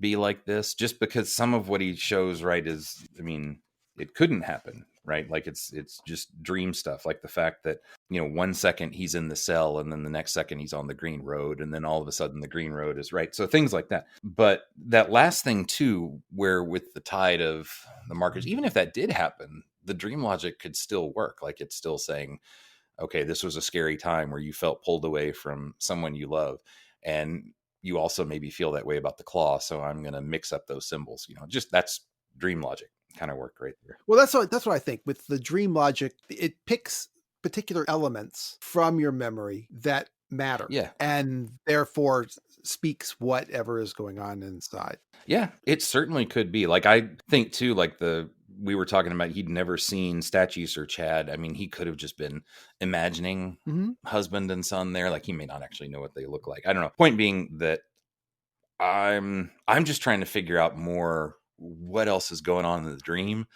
be like this, just because some of what he shows, right, is, I mean, it couldn't happen, right? Like it's just dream stuff, like the fact that, you know, 1 second he's in the cell and then the next second he's on the green road, and then all of a sudden the green road is right. So things like that. But that last thing too, where with the tide of the markers, even if that did happen, the dream logic could still work. Like it's still saying, okay, this was a scary time where you felt pulled away from someone you love, and you also maybe feel that way about the claw, so I'm going to mix up those symbols. You know, just that's dream logic kind of worked right there. Well, that's what I think with the dream logic. It picks particular elements from your memory that matter, Yeah, and therefore speaks whatever is going on inside. yeah, it certainly could be. Like I think too, like we were talking about, he'd never seen statues or Chad. I mean, he could have just been imagining Mm-hmm. husband and son there. Like he may not actually know what they look like. I don't know. Point being that I'm just trying to figure out more what else is going on in the dream,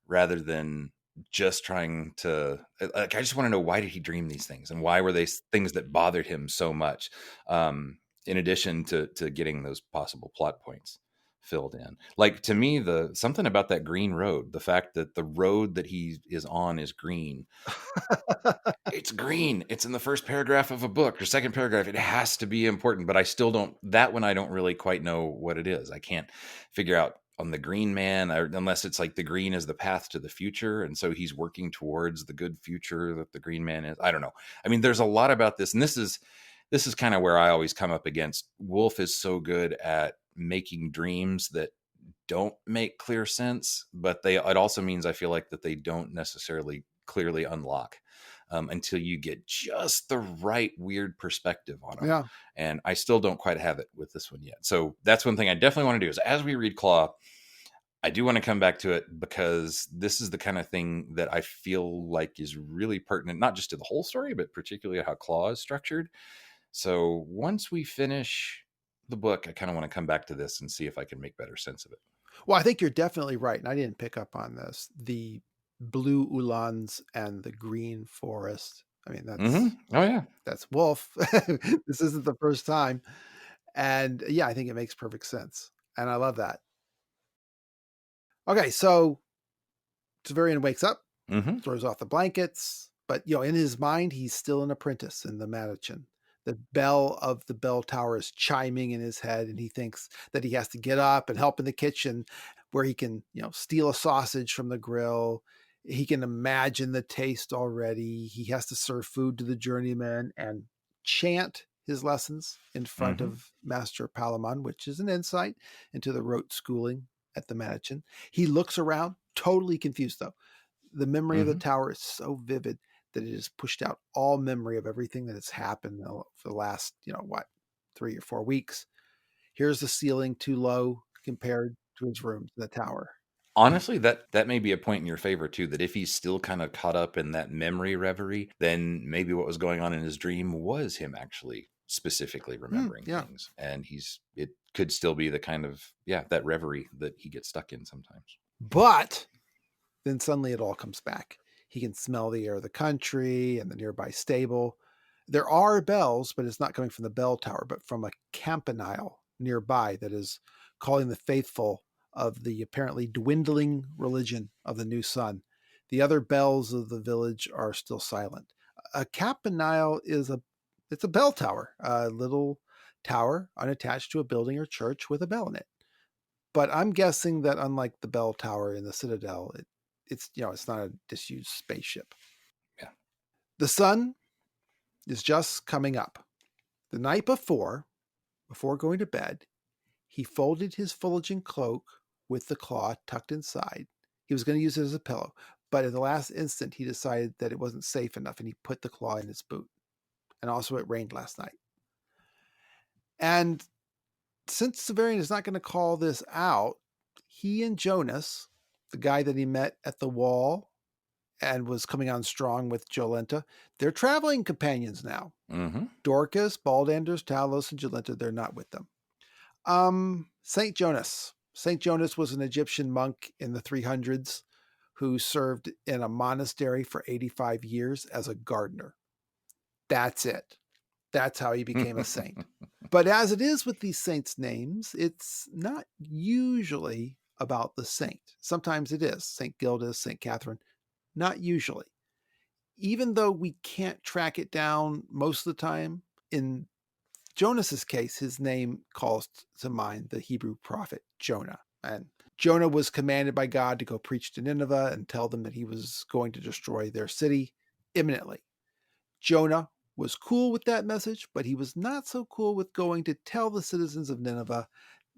rather than just trying to, like, I just want to know, why did he dream these things, and why were they things that bothered him so much, in addition to getting those possible plot points filled in. Like to me, the something about that green road, the fact that the road that he is on is green, it's green. It's in the first paragraph of a book or second paragraph. It has to be important, but I still don't, that one I don't really quite know what it is. I can't figure out on the green man, unless it's like the green is the path to the future. And so he's working towards the good future that the green man is. I don't know. I mean, there's a lot about this. And this is kind of where I always come up against. Wolfe is so good at making dreams that don't make clear sense, but it also means I feel like that they don't necessarily clearly unlock until you get just the right weird perspective on them. Yeah. And I still don't quite have it with this one yet. So that's one thing I definitely want to do is, as we read Claw, I do want to come back to it, because this is the kind of thing that I feel like is really pertinent, not just to the whole story, but particularly how Claw is structured. So once we finish the book, I kind of want to come back to this and see if I can make better sense of it. Well, I think you're definitely right, and I didn't pick up on this. The blue ulans and the green forest. I mean, Oh yeah, that's Wolfe. This isn't the first time, and yeah, I think it makes perfect sense, and I love that. Okay, so Severian wakes up, throws off the blankets, but in his mind, he's still an apprentice in the Mansion. The bell of the bell tower is chiming in his head, and he thinks that he has to get up and help in the kitchen, where he can, steal a sausage from the grill. He can imagine the taste already. He has to serve food to the journeyman and chant his lessons in front of Master Palamon, which is an insight into the rote schooling at the Mansion. He looks around, totally confused though. The memory of the tower is so vivid that it has pushed out all memory of everything that has happened for the last, 3 or 4 weeks. Here's the ceiling too low compared to his rooms in the tower. Honestly, that may be a point in your favor too, that if he's still kind of caught up in that memory reverie, then maybe what was going on in his dream was him actually specifically remembering things. And it could still be the kind of, that reverie that he gets stuck in sometimes. But then suddenly it all comes back. He can smell the air of the country and the nearby stable. There are bells, but it's not coming from the bell tower, but from a campanile nearby that is calling the faithful of the apparently dwindling religion of the new sun. The other bells of the village are still silent. A campanile it's a bell tower, a little tower unattached to a building or church with a bell in it. But I'm guessing that unlike the bell tower in the Citadel, it's not a disused spaceship. Yeah. The sun is just coming up. The night before going to bed, he folded his Fulgen cloak with the claw tucked inside. He was going to use it as a pillow, but at the last instant, he decided that it wasn't safe enough, and he put the claw in his boot. And also, it rained last night. And since Severian is not going to call this out, he and Jonas, the guy that he met at the wall and was coming on strong with Jolenta, they're traveling companions now. Dorcas, Baldanders, Talos, and Jolenta, they're not with them. Saint Jonas. Saint Jonas was an Egyptian monk in the 300s who served in a monastery for 85 years as a gardener. That's it. That's how he became a saint. But as it is with these saints' names, it's not usually about the saint. Sometimes it is. St. Gildas, St. Catherine. Not usually. Even though we can't track it down most of the time, in Jonas's case, his name calls to mind the Hebrew prophet Jonah. And Jonah was commanded by God to go preach to Nineveh and tell them that he was going to destroy their city imminently. Jonah was cool with that message, but he was not so cool with going to tell the citizens of Nineveh,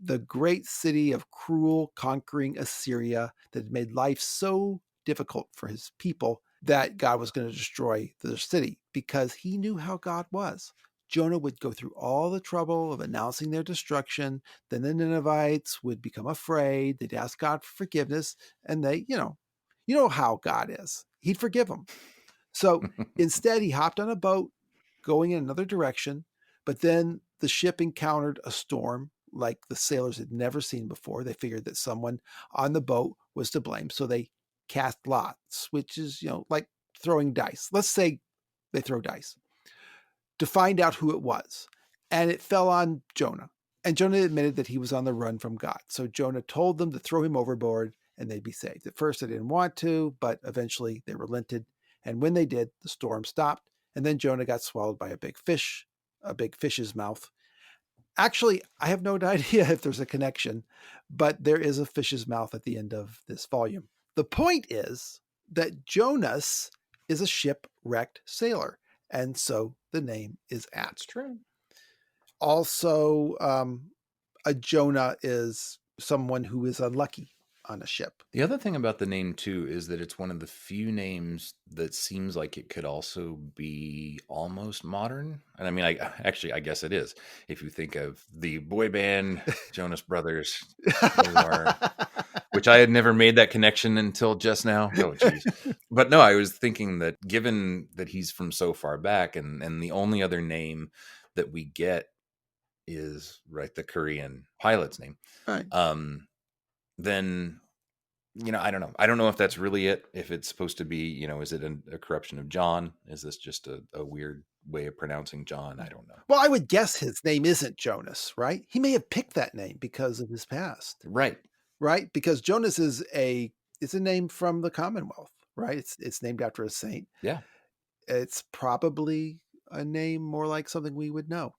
the great city of cruel, conquering Assyria that had made life so difficult for his people, that God was going to destroy the city, because he knew how God was. Jonah would go through all the trouble of announcing their destruction. Then the Ninevites would become afraid. They'd ask God for forgiveness, and they, you know how God is. He'd forgive them. So instead, he hopped on a boat going in another direction, but then the ship encountered a storm like the sailors had never seen before. They figured that someone on the boat was to blame. So they cast lots, which is, like throwing dice. Let's say they throw dice to find out who it was. And it fell on Jonah. And Jonah admitted that he was on the run from God. So Jonah told them to throw him overboard and they'd be saved. At first, they didn't want to, but eventually they relented. And when they did, the storm stopped. And then Jonah got swallowed by a big fish's mouth. Actually, I have no idea if there's a connection, but there is a fish's mouth at the end of this volume. The point is that Jonas is a shipwrecked sailor. And so the name is apt. That's true. Also, a Jonah is someone who is unlucky on a ship. The other thing about the name, too, is that it's one of the few names that seems like it could also be almost modern. And I mean, I guess it is. If you think of the boy band Jonas Brothers, which I had never made that connection until just now. Oh, geez. But no, I was thinking that given that he's from so far back and the only other name that we get is the Korean pilot's name. Right. Then, I don't know. I don't know if that's really it. If it's supposed to be, is it a corruption of John? Is this just a weird way of pronouncing John? I don't know. Well, I would guess his name isn't Jonas, right? He may have picked that name because of his past. Right. Right? Because Jonas is a name from the Commonwealth, right? It's named after a saint. Yeah. It's probably a name more like something we would know.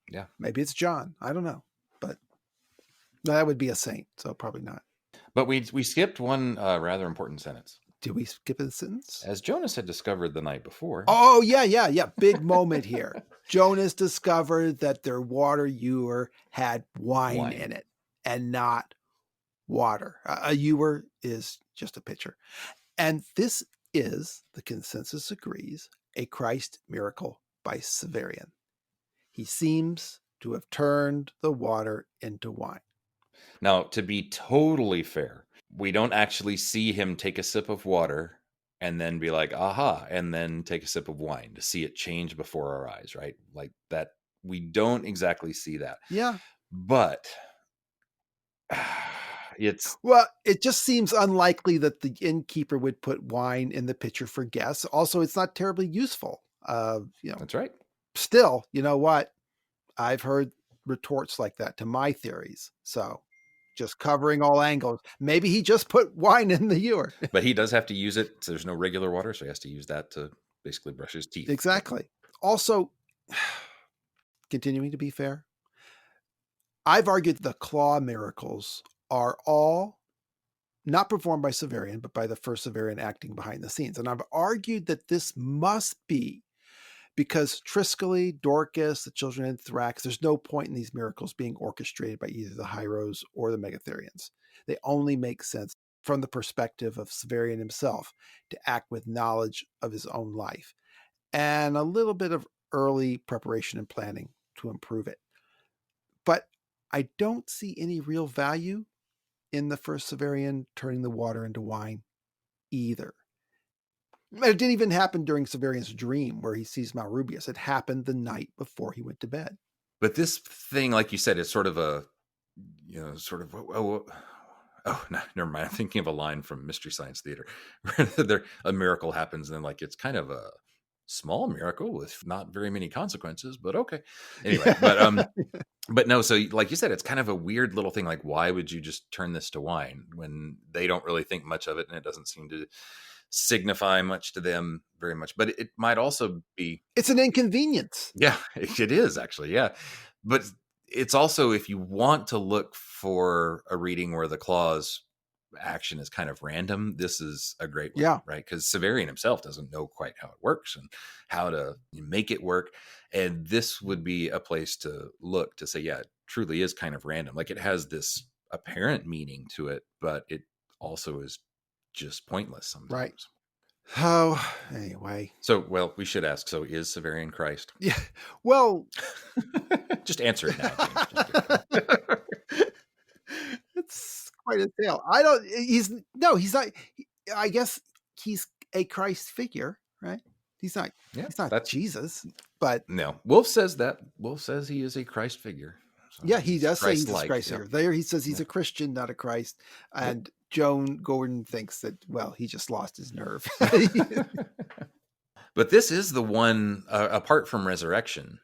Yeah. Maybe it's John. I don't know. But that would be a saint, so probably not. But we skipped one rather important sentence. Did we skip a sentence? As Jonas had discovered the night before. Oh, yeah. Big moment here. Jonas discovered that their water ewer had wine in it and not water. A ewer is just a pitcher. And this is, the consensus agrees, a Christ miracle by Severian. He seems to have turned the water into wine. Now, to be totally fair, we don't actually see him take a sip of water and then be like, aha, and then take a sip of wine to see it change before our eyes, right? Like that, we don't exactly see that. Yeah. But it just seems unlikely that the innkeeper would put wine in the pitcher for guests. Also, it's not terribly useful. That's right. Still, you know what? I've heard retorts like that to my theories. So just covering all angles. Maybe he just put wine in the ewer. But he does have to use it. So there's no regular water. So he has to use that to basically brush his teeth. Exactly. Also, continuing to be fair, I've argued the claw miracles are all not performed by Severian, but by the first Severian acting behind the scenes. And I've argued that this must be because Triscally, Dorcas, the children in Thrax, there's no point in these miracles being orchestrated by either the Hyros or the Megatherians. They only make sense from the perspective of Severian himself to act with knowledge of his own life and a little bit of early preparation and planning to improve it. But I don't see any real value in the first Severian turning the water into wine either. It didn't even happen during Severian's dream where he sees Malrubius. It happened the night before he went to bed. But this thing, like you said, is sort of no, never mind. I'm thinking of a line from Mystery Science Theater where a miracle happens and then it's kind of small miracle with not very many consequences, but okay. Anyway, but no, so like you said, it's kind of a weird little thing. Like, why would you just turn this to wine when they don't really think much of it, and it doesn't seem to signify much to them very much? But it might also be, It's an inconvenience. yeah, it is actually, yeah. But it's also, if you want to look for a reading where the clause action is kind of random, this is a great one, Yeah. right? Because Severian himself doesn't know quite how it works and how to make it work. And this would be a place to look to say, yeah, it truly is kind of random. Like, it has this apparent meaning to it, but it also is just pointless sometimes. Right. Oh, anyway. So, well, we should ask, so is Severian Christ? Yeah. Well, just answer it now, James. it's quite a tale. He's not. I guess he's a Christ figure, right? He's not. Yeah, he's not that's Jesus, but no. Wolfe says that. Wolfe says he is a Christ figure. So yeah, he does say he's a Christ-like, Christ yeah. figure. There, he says he's a Christian, not a Christ. And Joan Gordon thinks that, well, he just lost his nerve. But this is the one, apart from resurrection,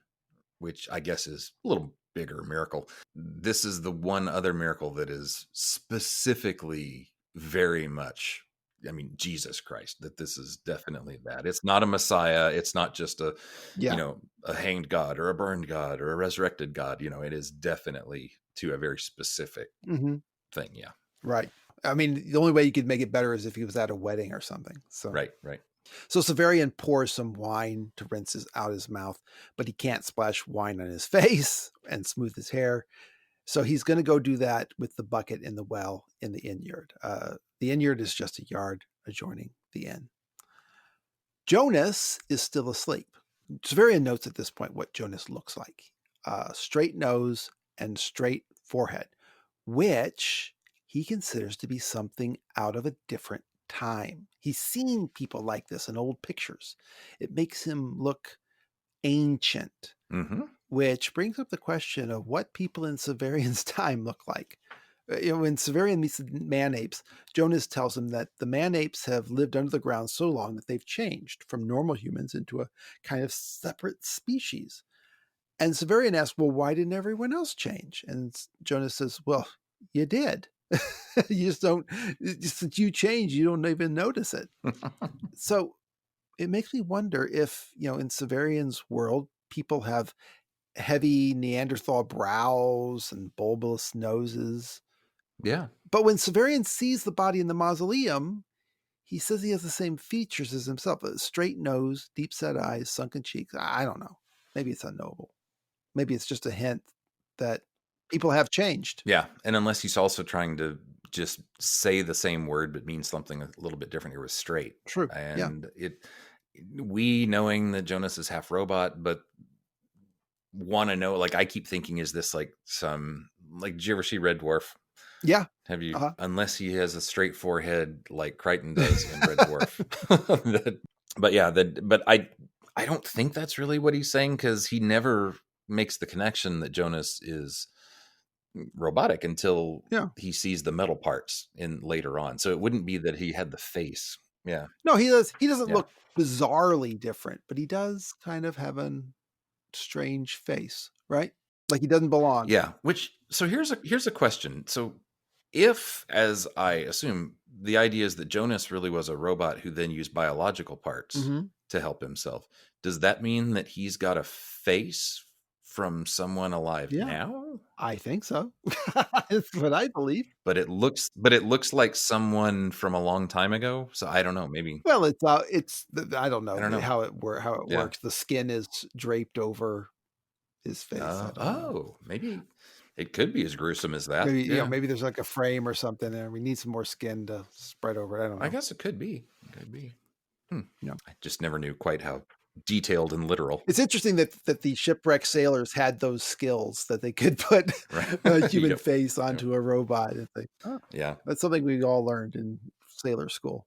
which I guess is a little bigger miracle. This is the one other miracle that is specifically very much, I mean, Jesus Christ, that this is definitely that. It's not a Messiah. It's not just a, a hanged God or a burned God or a resurrected God. It is definitely to a very specific thing. Yeah. Right. I mean, the only way you could make it better is if he was at a wedding or something. So Right. So Severian pours some wine to rinse out his mouth, but he can't splash wine on his face and smooth his hair. So he's going to go do that with the bucket in the well in the inn yard. The inn yard is just a yard adjoining the inn. Jonas is still asleep. Severian notes at this point what Jonas looks like. Straight nose and straight forehead, which he considers to be something out of a different time. He's seen people like this in old pictures. It makes him look ancient, which brings up the question of what people in Severian's time look like. When Severian meets the man apes, Jonas tells him that the man apes have lived under the ground so long that they've changed from normal humans into a kind of separate species. And Severian asks, well, why didn't everyone else change? And Jonas says, well, you did. You just don't, since you change, you don't even notice it. So it makes me wonder if, in Severian's world, people have heavy Neanderthal brows and bulbous noses. Yeah. But when Severian sees the body in the mausoleum, he says he has the same features as himself: a straight nose, deep set eyes, sunken cheeks. I don't know. Maybe it's unknowable. Maybe it's just a hint that people have changed. Yeah. And unless he's also trying to just say the same word but mean something a little bit different here with straight. True. And we knowing that Jonas is half robot, but want to know, like, I keep thinking, is this like did you ever see Red Dwarf? Yeah. Have you? Unless he has a straight forehead like Crichton does in Red Dwarf. But I don't think that's really what he's saying, because he never makes the connection that Jonas is robotic until he sees the metal parts in later on. So it wouldn't be that he had the face. Yeah. No, he doesn't look bizarrely different, but he does kind of have a strange face, right? Like he doesn't belong. Yeah. So here's a question. So if, as I assume, the idea is that Jonas really was a robot who then used biological parts to help himself, does that mean that he's got a face from someone alive now? I think so. That's what I believe. But it looks like someone from a long time ago. So I don't know. Maybe. Well, I don't know how it works. The skin is draped over his face. Maybe it could be as gruesome as that. Maybe, maybe there's like a frame or something, and we need some more skin to spread over it. I don't know. I guess it could be. I just never knew quite how detailed and literal. It's interesting that the shipwrecked sailors had those skills, that they could put a human face onto a robot. It's like, that's something we all learned in sailor school.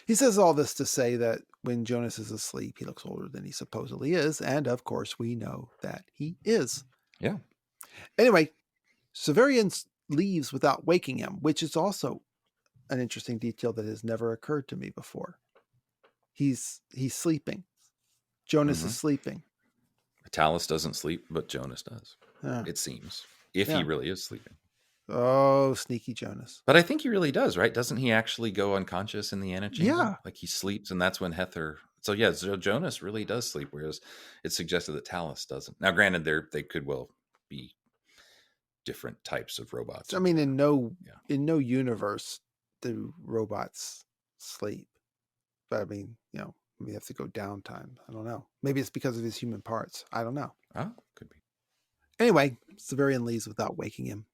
He says all this to say that when Jonas is asleep, he looks older than he supposedly is. And of course, we know that he is. Yeah. Anyway, Severian leaves without waking him, which is also an interesting detail that has never occurred to me before. He's sleeping. Jonas Mhm. is sleeping. Talus doesn't sleep, but Jonas does. Yeah. It seems, if Yeah. he really is sleeping. Oh, sneaky Jonas. But I think he really does, right? Doesn't he actually go unconscious in the antechamber? Yeah. Like he sleeps, and that's when Hether. So yeah, so Jonas really does sleep, whereas it's suggested that Talus doesn't. Now, granted, they could well be different types of robots. I mean, in no Yeah. universe do robots sleep. But I mean, we have to go downtime. I don't know. Maybe it's because of his human parts. I don't know. Oh, could be. Anyway, Severian leaves without waking him.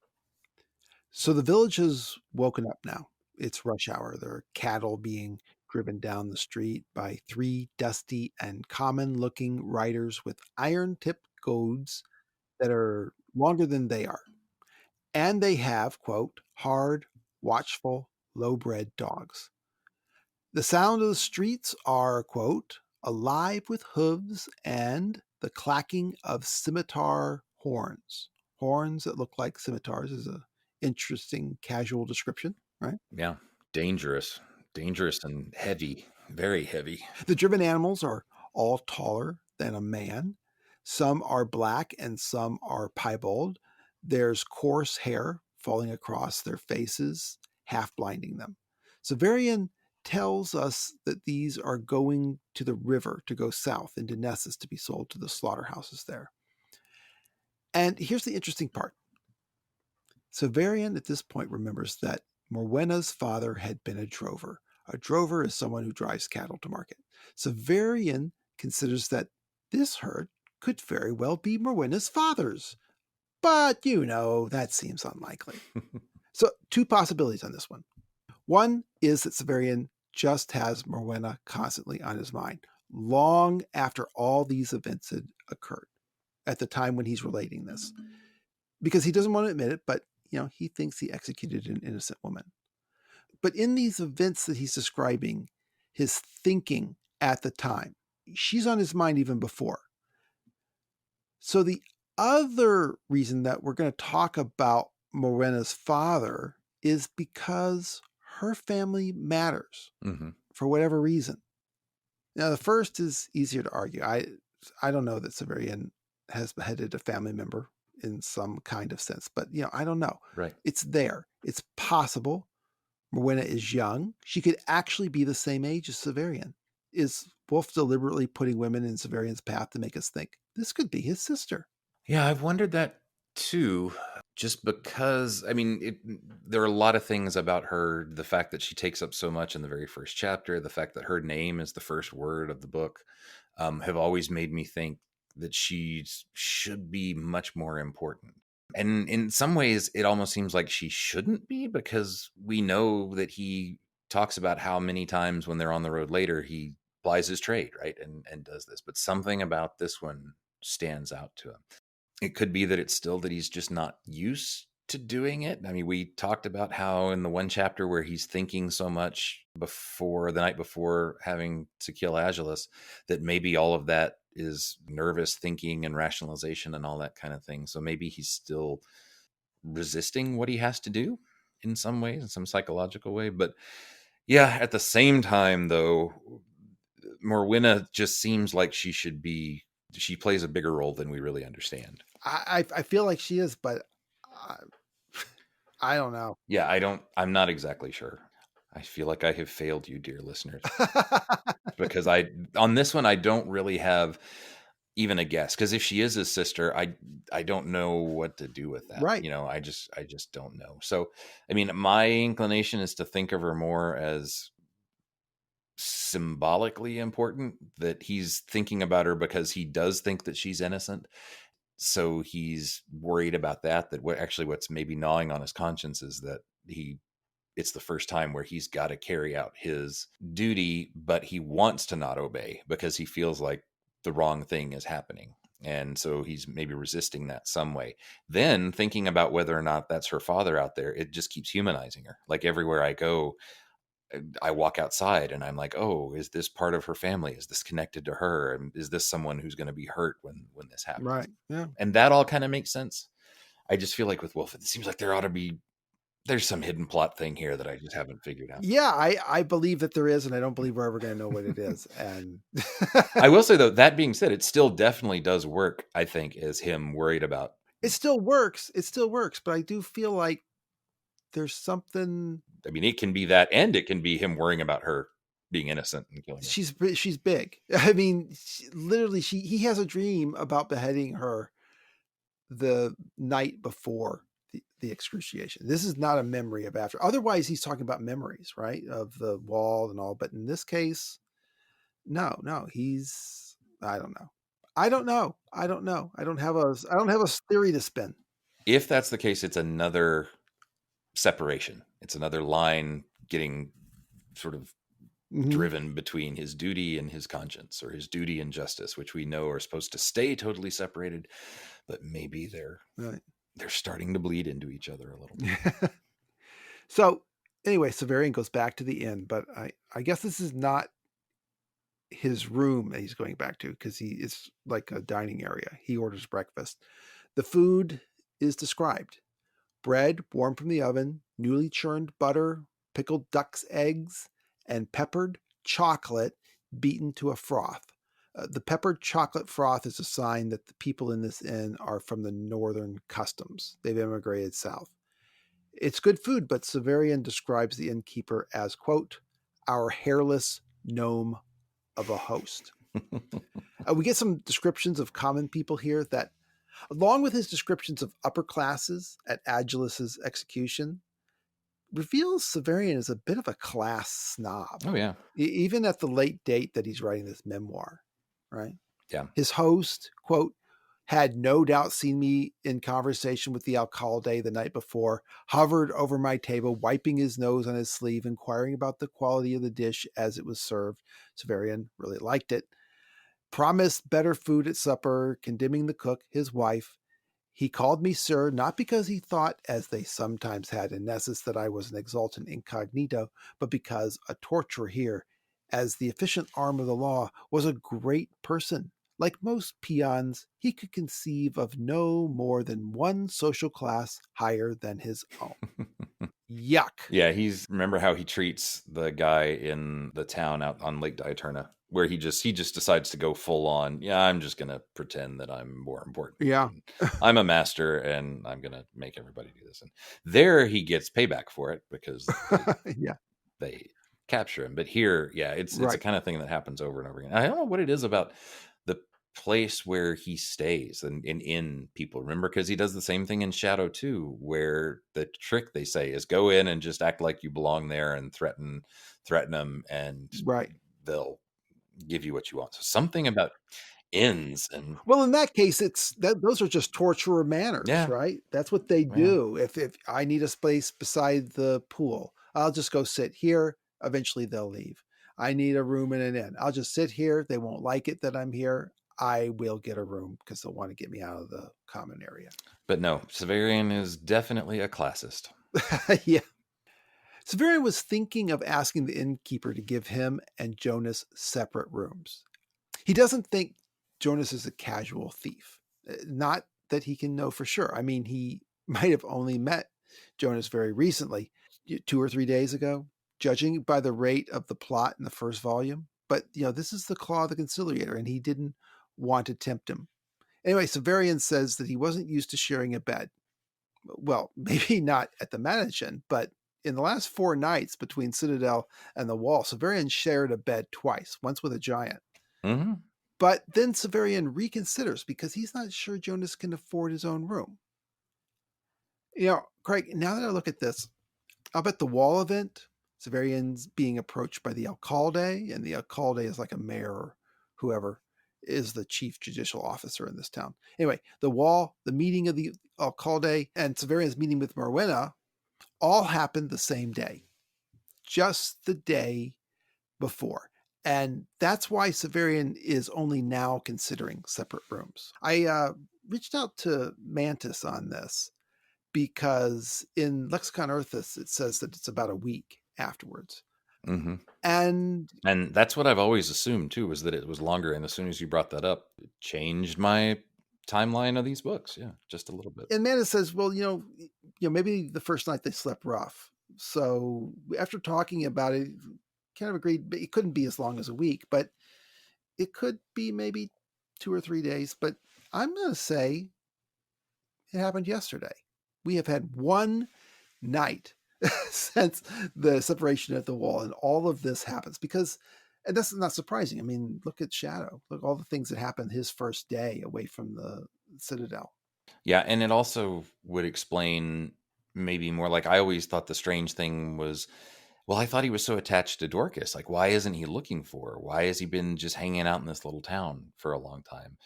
So the village has woken up now. It's rush hour. There are cattle being driven down the street by 3 dusty and common looking riders with iron tipped goads that are longer than they are. And they have, quote, hard, watchful, low bred dogs. The sound of the streets are, quote, alive with hooves and the clacking of scimitar horns. Horns that look like scimitars is a interesting casual description, right? Yeah, dangerous, dangerous and heavy, very heavy. The driven animals are all taller than a man. Some are black and some are piebald. There's coarse hair falling across their faces, half blinding them. Severian tells us that these are going to the river to go south into Nessus to be sold to the slaughterhouses there. And here's the interesting part. Severian at this point remembers that Morwenna's father had been a drover. A drover is someone who drives cattle to market. Severian considers that this herd could very well be Morwenna's father's. But, that seems unlikely. So, 2 possibilities on this one. One is that Severian just has Morwenna constantly on his mind, long after all these events had occurred, at the time when he's relating this. Because he doesn't want to admit it, but, he thinks he executed an innocent woman. But in these events that he's describing, his thinking at the time, she's on his mind even before. So the other reason that we're going to talk about Morwenna's father is because her family matters for whatever reason. Now, the first is easier to argue. I don't know that Severian has beheaded a family member in some kind of sense, but I don't know. Right. It's there. It's possible. Morwenna is young. She could actually be the same age as Severian. Is Wolfe deliberately putting women in Severian's path to make us think this could be his sister? Yeah, I've wondered that too. Just because, I mean, there are a lot of things about her. The fact that she takes up so much in the very first chapter, the fact that her name is the first word of the book, have always made me think that she should be much more important. And in some ways, it almost seems like she shouldn't be, because we know that he talks about how many times when they're on the road later, he plies his trade, right? And does this. But something about this one stands out to him. It could be that it's still that he's just not used to doing it. I mean, we talked about how in the one chapter where he's thinking so much before the night before having to kill Agilus, that maybe all of that is nervous thinking and rationalization and all that kind of thing. So maybe he's still resisting what he has to do in some ways, in some psychological way. But yeah, at the same time, though, Morwenna just seems like she plays a bigger role than we really understand. I feel like she is, but I don't know. Yeah, I'm not exactly sure. I feel like I have failed you, dear listeners, because on this one, I don't really have even a guess. Because if she is his sister, I don't know what to do with that. Right. I just don't know. So, I mean, my inclination is to think of her more as symbolically important, that he's thinking about her because he does think that she's innocent. So he's worried about that what's maybe gnawing on his conscience is that it's the first time where he's got to carry out his duty, but he wants to not obey because he feels like the wrong thing is happening. And so he's maybe resisting that some way. Then thinking about whether or not that's her father out there, it just keeps humanizing her. Like everywhere I go, I walk outside and I'm like, oh, is this part of her family? Is this connected to her? And is this someone who's going to be hurt when this happens? Right. Yeah. And that all kind of makes sense. I just feel like with Wolfe, it seems like there ought to be There's some hidden plot thing here that I just haven't figured out. Yeah, I believe that there is, and I don't believe we're ever going to know what it is. And I will say, though, that being said, it still definitely does work, I think, as him worried about. it still works. It still works, but I do feel like there's something. I mean, it can be that, and it can be him worrying about her being innocent and killing her. She's big. I mean, literally, he has a dream about beheading her the night before the excruciation. This is not a memory of after. Otherwise, he's talking about memories, right, of the wall and all. But in this case, no. He's I don't know. I don't know. I don't have a theory to spin. If that's the case, it's another separation. It's another line getting sort of driven between his duty and his conscience, or his duty and justice, which we know are supposed to stay totally separated, but maybe they're starting to bleed into each other a little bit. So anyway, Severian goes back to the inn, but I guess this is not his room that he's going back to, because it's like a dining area. He orders breakfast. The food is described: bread warm from the oven, newly churned butter, pickled duck's eggs, and peppered chocolate beaten to a froth. The peppered chocolate froth is a sign that the people in this inn are from the northern customs. They've immigrated south. It's good food, but Severian describes the innkeeper as, quote, our hairless gnome of a host. We get some descriptions of common people here that, along with his descriptions of upper classes at Agilus's execution, reveals Severian as a bit of a class snob. Oh, yeah. Even at the late date that he's writing this memoir, right? Yeah. His host, quote, had no doubt seen me in conversation with the alcalde the night before, hovered over my table, wiping his nose on his sleeve, inquiring about the quality of the dish as it was served. Severian really liked it. Promised better food at supper, condemning the cook, his wife. He called me sir, not because he thought, as they sometimes had in Nessus, that I was an exultant incognito, but because a torturer here, as the efficient arm of the law, was a great person. Like most peons, he could conceive of no more than one social class higher than his own. Yuck. Yeah, remember how he treats the guy in the town out on Lake Diaturna, where he just decides to go full on. Yeah, I'm just gonna pretend that I'm more important. Yeah. I'm a master, and I'm gonna make everybody do this. And there he gets payback for it, because they capture him. But here, yeah, it's a kind of thing that happens over and over again. I don't know what it is about the place where he stays and in people, remember, because he does the same thing in Shadow 2, where the trick, they say, is go in and just act like you belong there and threaten them, and they'll give you what you want. So something about inns, and well, in that case, those are just torturer manners, right? That's what they do. If I need a space beside the pool, I'll just go sit here. Eventually they'll leave. I need a room in an inn, I'll just sit here. They won't like it that I'm here. I will get a room because they'll want to get me out of the common area. But no, Severian is definitely a classist. Yeah. Severian was thinking of asking the innkeeper to give him and Jonas separate rooms. He doesn't think Jonas is a casual thief. Not that he can know for sure. I mean, he might have only met Jonas very recently, 2 or 3 days ago, judging by the rate of the plot in the first volume. But, this is the Claw of the Conciliator, and he didn't want to tempt him. Anyway, Severian says that he wasn't used to sharing a bed. Well, maybe not at the mansion, but in the last 4 nights between Citadel and the Wall, Severian shared a bed twice, once with a giant. Mm-hmm. But then Severian reconsiders because he's not sure Jonas can afford his own room. Craig, now that I look at this, I'll bet the Wall event, Severian's being approached by the alcalde, and the alcalde is like a mayor or whoever is the chief judicial officer in this town. Anyway, the Wall, the meeting of the alcalde, and Severian's meeting with Morwenna all happened the same day, just the day before. And that's why Severian is only now considering separate rooms. I reached out to Mantis on this because in Lexicon Earthus, it says that it's about a week afterwards. Mm-hmm. And that's what I've always assumed too, was that it was longer. And as soon as you brought that up, it changed my timeline of these books. Yeah, just a little bit. And Mantis says, well, maybe the first night they slept rough. So after talking about it, kind of agreed it couldn't be as long as a week, but it could be maybe 2 or 3 days. But I'm going to say it happened yesterday. We have had one night since the separation at the wall, and all of this happens because, and that's not surprising. I mean, look at Shadow. Look all the things that happened his first day away from the Citadel. Yeah, and it also would explain maybe more, like I always thought the strange thing was, well, I thought he was so attached to Dorcas. Like, why isn't he looking for her? Why has he been just hanging out in this little town for a long time?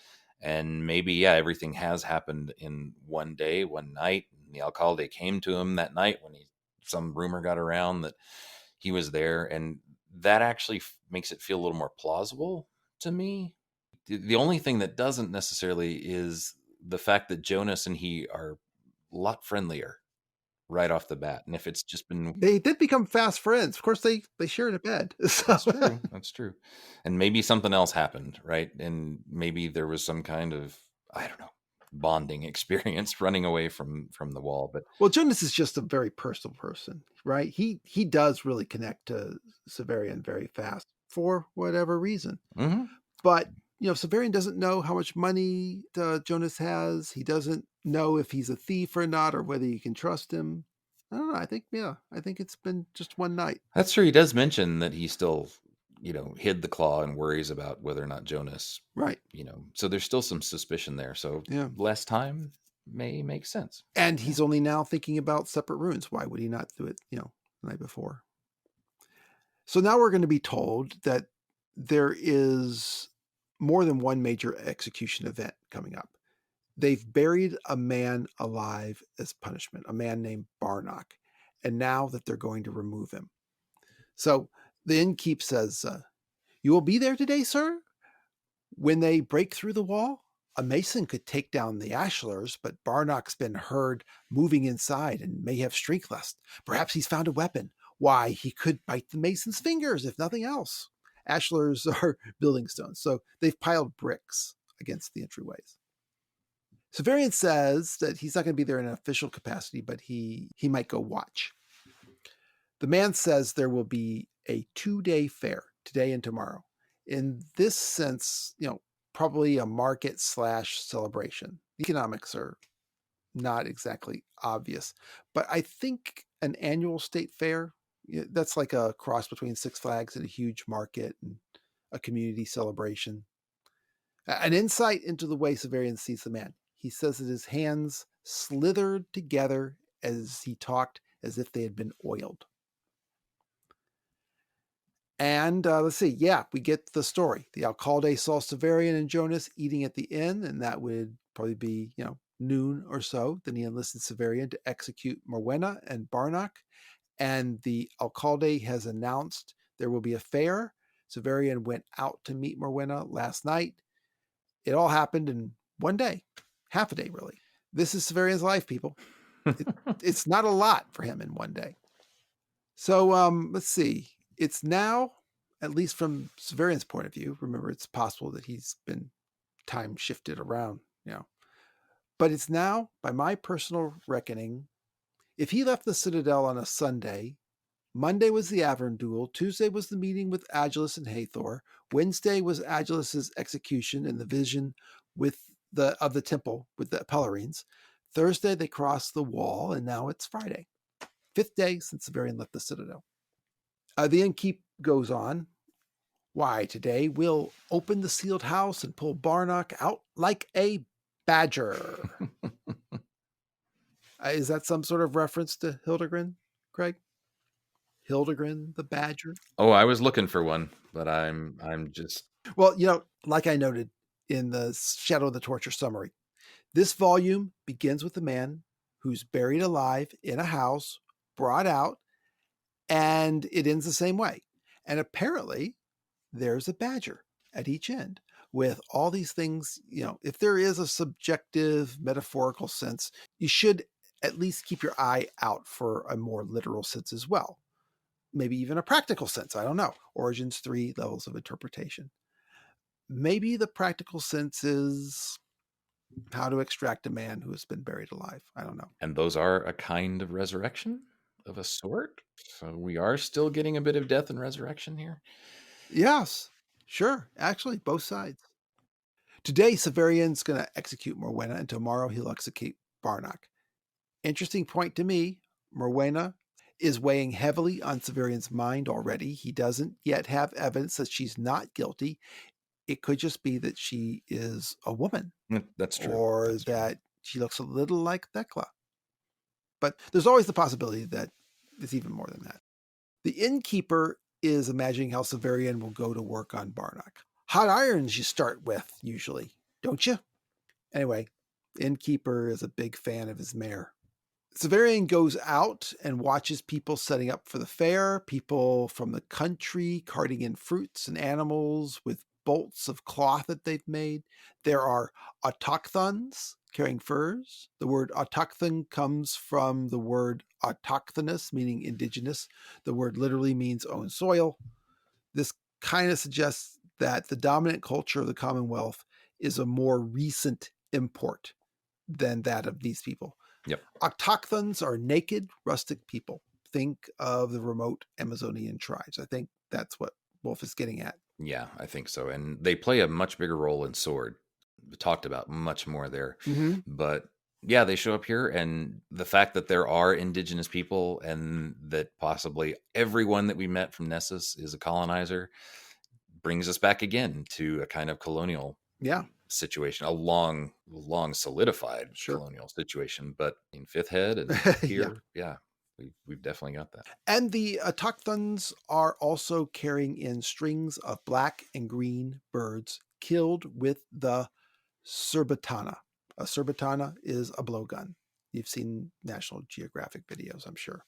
And maybe, yeah, everything has happened in one day, one night. And the alcalde came to him that night when some rumor got around that he was there. And that actually makes it feel a little more plausible to me. The only thing that doesn't necessarily is the fact that Jonas and he are a lot friendlier right off the bat. And if it's just been, They did become fast friends. Of course, they shared a bed. So. that's true. That's true. And maybe something else happened, right? And maybe there was some kind of, I don't know, bonding experience running away from the wall. But Well, Jonas is just a very personal person, right? He does really connect to Severian very fast for whatever reason. mhm. But Severian doesn't know how much money Jonas has. He doesn't know if he's a thief or not, or whether you can trust him. I don't know. I think it's been just one night. That's true. He does mention that he still, hid the claw and worries about whether or not Jonas, Right. So there's still some suspicion there. So Yeah. less time may make sense. And he's only now thinking about separate runes. Why would he not do it, the night before? So now we're going to be told that there is more than one major execution event coming up. They've buried a man alive as punishment, a man named Barnock, and now that they're going to remove him. So the innkeep says, "You will be there today, sir? When they break through the wall, a mason could take down the ashlars, but Barnock's been heard moving inside and may have strength left. Perhaps he's found a weapon. Why, he could bite the mason's fingers, if nothing else." Ashlars are building stones, so they've piled bricks against the entryways. Severian says that he's not going to be there in an official capacity, but he might go watch. The man says there will be a 2-day fair, today and tomorrow. In this sense, probably a market / celebration. The economics are not exactly obvious, but I think an annual state fair, that's like a cross between Six Flags and a huge market and a community celebration. An insight into the way Severian sees the man. He says that his hands slithered together as he talked as if they had been oiled. And let's see. Yeah, we get the story. The alcalde saw Severian and Jonas eating at the inn, and that would probably be, noon or so. Then he enlisted Severian to execute Morwenna and Barnock. And the alcalde has announced there will be a fair. Severian went out to meet Morwenna last night. It all happened in one day, half a day, really. This is Severian's life, people. It's not a lot for him in one day. So let's see. It's now, at least from Severian's point of view, remember, it's possible that he's been time shifted around, but it's now, by my personal reckoning, if he left the Citadel on a Sunday, Monday was the Avern duel, Tuesday was the meeting with Agilus and Hathor, Wednesday was Agilus's execution and the vision of the temple with the Pellarines, Thursday they crossed the wall, and now it's Friday. 5th day since Severian left the Citadel. The innkeep goes on. Why, today we'll open the sealed house and pull Barnock out like a badger. Is that some sort of reference to Hildegrin, Craig? Hildegrin the badger? Oh, I was looking for one, but I'm just, Well, like I noted in the Shadow of the Torture summary, this volume begins with a man who's buried alive in a house, brought out, and it ends the same way. And apparently there's a badger at each end with all these things. If there is a subjective metaphorical sense, you should at least keep your eye out for a more literal sense as well. Maybe even a practical sense. I don't know. Origin's 3 levels of interpretation. Maybe the practical sense is how to extract a man who has been buried alive. I don't know. And those are a kind of resurrection of a sort. So we are still getting a bit of death and resurrection here. Yes, sure. Actually, both sides. Today, Severian's going to execute Morwenna, and tomorrow he'll execute Barnock. Interesting point to me, Morwenna is weighing heavily on Severian's mind already. He doesn't yet have evidence that she's not guilty. It could just be that she is a woman. That's true. Or That's true. that she looks a little like Thecla. But there's always the possibility that it's even more than that. The innkeeper is imagining how Severian will go to work on Barnock. Hot irons you start with, usually, don't you? Anyway, innkeeper is a big fan of his mare. Severian goes out and watches people setting up for the fair, people from the country carting in fruits and animals with bolts of cloth that they've made. There are autochthons carrying furs. The word autochthon comes from the word autochthonous, meaning indigenous. The word literally means own soil. This kind of suggests that the dominant culture of the Commonwealth is a more recent import than that of these people. Yep. Autochthons are naked, rustic people. Think of the remote Amazonian tribes. I think that's what Wolfe is getting at. Yeah, I think so. And they play a much bigger role in Sword. We talked about much more there. Mm-hmm. But yeah, they show up here. And the fact that there are indigenous people and that possibly everyone that we met from Nessus is a colonizer brings us back again to a kind of colonial situation, a long solidified colonial situation. But in Fifth Head and here, we've definitely got that. And the autochthons are also carrying in strings of black and green birds killed with the surbatana. A surbatana is a blowgun. You've seen National Geographic videos, I'm sure.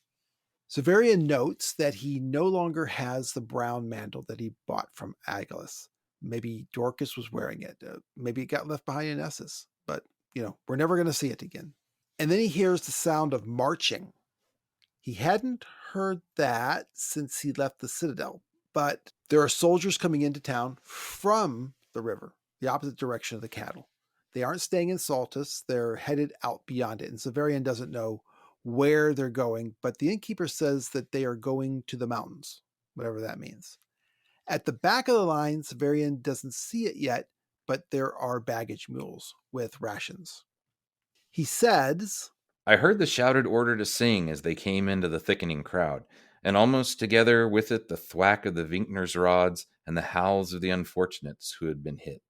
Severian notes that he no longer has the brown mantle that he bought from Agilus. Maybe Dorcas was wearing it. Maybe it got left behind in Essus. But, we're never going to see it again. And then he hears the sound of marching. He hadn't heard that since he left the citadel. But there are soldiers coming into town from the river, the opposite direction of the cattle. They aren't staying in Saltus. They're headed out beyond it. And Severian doesn't know where they're going, but the innkeeper says that they are going to the mountains, whatever that means. At the back of the line, Severian doesn't see it yet, but there are baggage mules with rations. He says, I heard the shouted order to sing as they came into the thickening crowd, and almost together with it the thwack of the Vinkner's rods and the howls of the unfortunates who had been hit.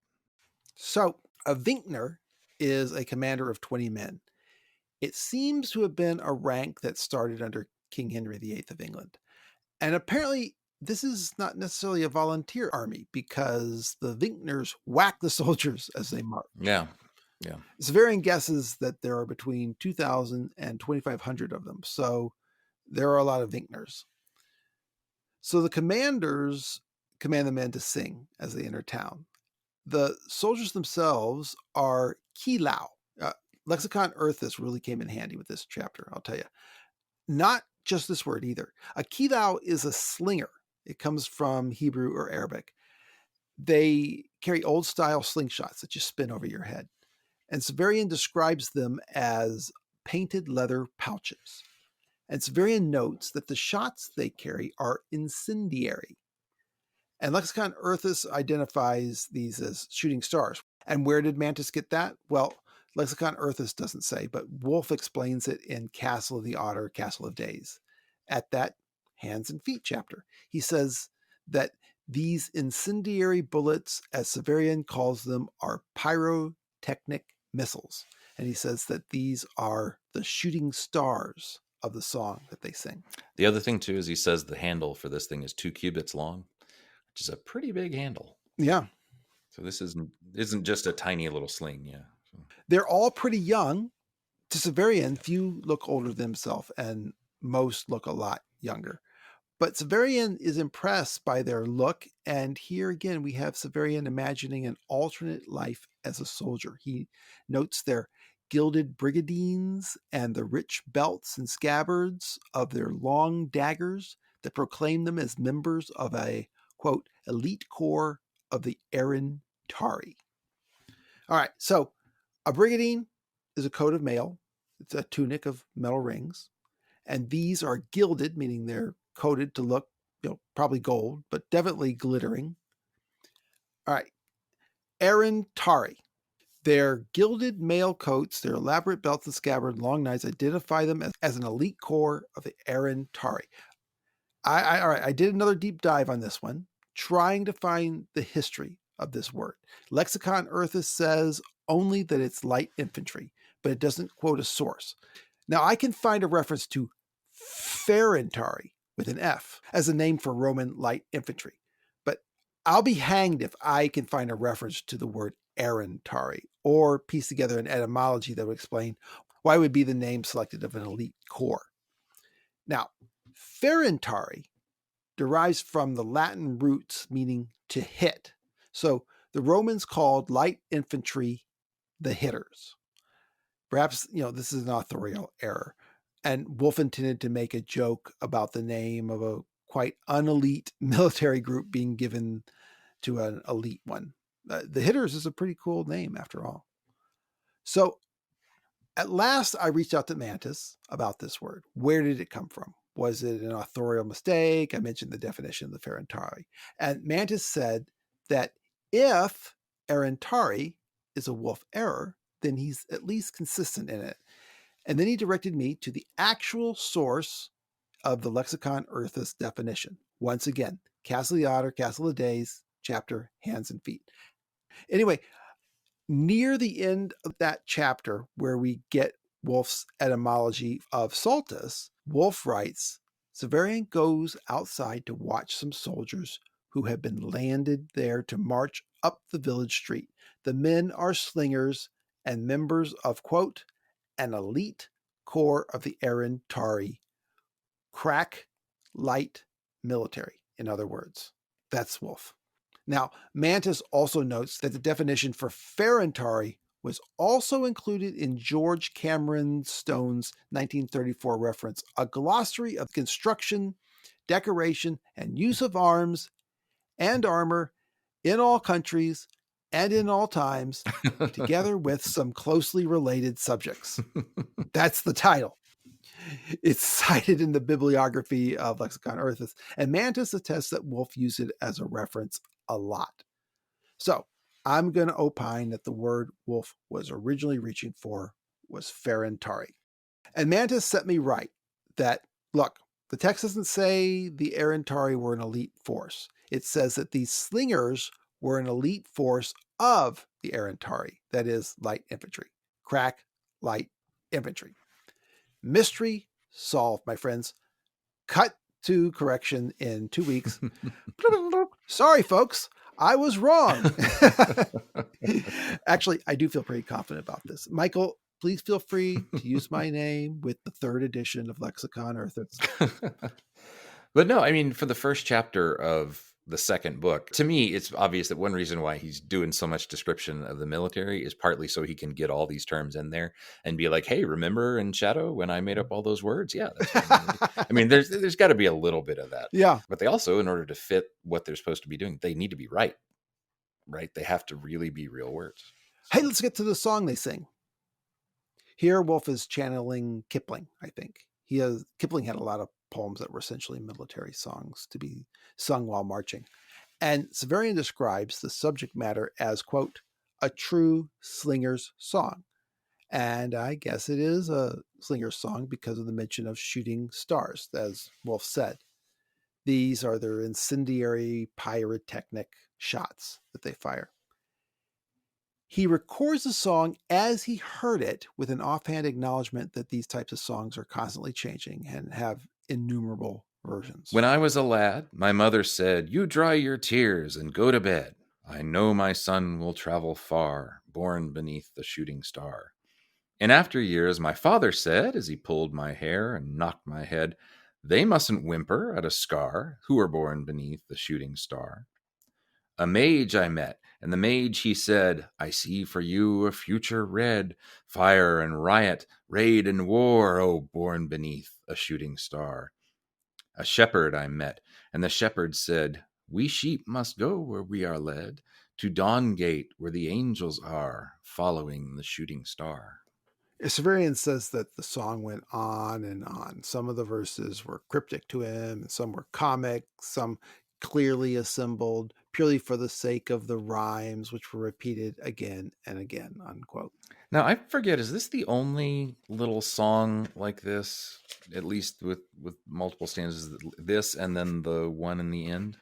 So, a Vinkner is a commander of 20 men. It seems to have been a rank that started under King Henry VIII of England. And apparently, this is not necessarily a volunteer army because the Vinkners whack the soldiers as they march. Yeah. Severian guesses that there are between 2,000 and 2,500 of them. So there are a lot of Vinkners. So the commanders command the men to sing as they enter town. The soldiers themselves are Kilau. Lexicon Earthus really came in handy with this chapter, I'll tell you. Not just this word either. A Kilau is a slinger. It comes from Hebrew or Arabic. They carry old-style slingshots that you spin over your head. And Severian describes them as painted leather pouches. And Severian notes that the shots they carry are incendiary. And Lexicon Earthus identifies these as shooting stars. And where did Mantis get that? Well, Lexicon Earthus doesn't say, but Wolfe explains it in Castle of the Otter, Castle of Days. At that hands and feet chapter, he says that these incendiary bullets, as Severian calls them, are pyrotechnic missiles. And he says that these are the shooting stars of the song that they sing. The other thing, too, is he says the handle for this thing is 2 cubits long, which is a pretty big handle. Yeah. So this isn't just a tiny little sling. Yeah. So. They're all pretty young. To Severian, few look older than himself, and most look a lot younger. But Severian is impressed by their look, and here again we have Severian imagining an alternate life as a soldier. He notes their gilded brigadines and the rich belts and scabbards of their long daggers that proclaim them as members of a, quote, elite corps of the Erin Tari. All right, so A brigandine is a coat of mail. It's a tunic of metal rings. And these are gilded, meaning they're coated to look, probably gold, but definitely glittering. All right. Erentari. Their gilded mail coats, their elaborate belts and scabbard, long knives identify them as an elite corps of the Erentari. All right, I did another deep dive on this one, trying to find the history of this word. Lexicon Earthus says only that it's light infantry, but it doesn't quote a source. Now, I can find a reference to Ferentari with an F as a name for Roman light infantry, but I'll be hanged if I can find a reference to the word Erentari or piece together an etymology that would explain why it would be the name selected of an elite corps. Now, Ferentari derives from the Latin roots meaning to hit. So the Romans called light infantry the hitters. Perhaps, this is an authorial error. And Wolfe intended to make a joke about the name of a quite unelite military group being given to an elite one. The hitters is a pretty cool name after all. So at last I reached out to Mantis about this word. Where did it come from? Was it an authorial mistake? I mentioned the definition of the Ferentari. And Mantis said that if Erentari is a Wolfe error, then he's at least consistent in it. And then he directed me to the actual source of the Lexicon Earthus definition. Once again, Castle of the Otter, Castle of the Days, chapter Hands and Feet. Anyway, near the end of that chapter where we get Wolfe's etymology of Saltus, Wolfe writes, Severian goes outside to watch some soldiers who have been landed there to march up the village street. The men are slingers and members of, quote, an elite corps of the Erentari, crack light military, in other words. That's Wolfe. Now, Mantis also notes that the definition for Ferentari was also included in George Cameron Stone's 1934 reference, a glossary of construction, decoration, and use of arms and armor in all countries and in all times, together with some closely related subjects. That's the title. It's cited in the bibliography of Lexicon Earthus, and Mantis attests that Wolfe used it as a reference a lot. So I'm going to opine that the word Wolfe was originally reaching for was Ferentari. And Mantis set me right that, look, the text doesn't say the Erentari were an elite force. It says that these slingers were an elite force of the Erentari, that is, light infantry. Crack light infantry. Mystery solved, my friends. Cut to correction in 2 weeks. Sorry, folks. I was wrong. Actually, I do feel pretty confident about this. Michael, please feel free to use my name with the 3rd edition of Lexicon Earthus. But no, I mean, for the first chapter of the second book, to me, it's obvious that one reason why he's doing so much description of the military is partly so he can get all these terms in there and be like, hey, remember in Shadow when I made up all those words? Yeah, that's what I mean, there's got to be a little bit of that. Yeah. But they also, in order to fit what they're supposed to be doing, they need to be right? They have to really be real words. Hey, let's get to the song they sing. Here, Wolfe is channeling Kipling, I think. Kipling had a lot of poems that were essentially military songs to be sung while marching. And Severian describes the subject matter as, quote, a true slinger's song. And I guess it is a slinger's song because of the mention of shooting stars, as Wolfe said. These are their incendiary pyrotechnic shots that they fire. He records the song as he heard it with an offhand acknowledgement that these types of songs are constantly changing and have innumerable versions. When I was a lad, my mother said, you dry your tears and go to bed. I know my son will travel far, born beneath the shooting star. In after years, my father said, as he pulled my hair and knocked my head, they mustn't whimper at a scar who are born beneath the shooting star. A mage I met, and the mage he said, I see for you a future red, fire and riot, raid and war, oh, born beneath a shooting star. A shepherd I met, and the shepherd said, we sheep must go where we are led, to Dawn Gate, where the angels are, following the shooting star. Severian says that the song went on and on. Some of the verses were cryptic to him, and some were comic, some clearly assembled purely for the sake of the rhymes, which were repeated again and again, unquote. Now, I forget, is this the only little song like this, at least with multiple stanzas, this and then the one in the end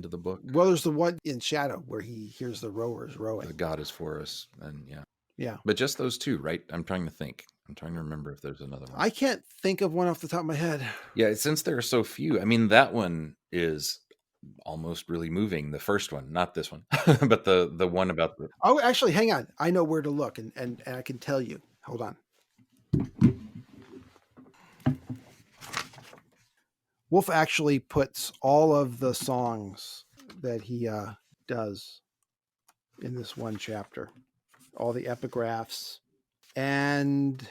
of the book? Well, there's the one in Shadow where he hears the rowers rowing. The God is for us, and yeah. Yeah. But just those two, right? I'm trying to think. I'm trying to remember if there's another one. I can't think of one off the top of my head. Yeah, since there are so few, I mean, that one is almost really moving. The first one, not this one, but the one about the... Oh, actually, hang on. I know where to look, and I can tell you. Hold on. Wolfe actually puts all of the songs that he does in this one chapter, all the epigraphs, and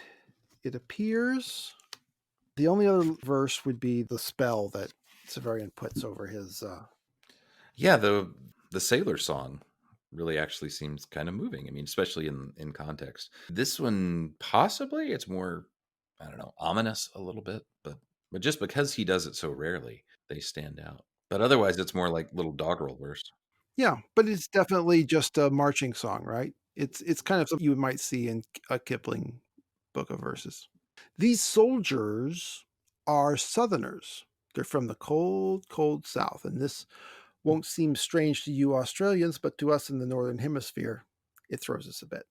it appears the only other verse would be the spell that Severian puts over his. Yeah, the sailor song really actually seems kind of moving. I mean, especially in context. This one, possibly, it's more, I don't know, ominous a little bit, but just because he does it so rarely, they stand out. But otherwise, it's more like little doggerel verse. Yeah, but it's definitely just a marching song, right? It's kind of something you might see in a Kipling book of verses. These soldiers are Southerners. They're from the cold, cold South, and this won't seem strange to you Australians, but to us in the Northern Hemisphere, it throws us a bit.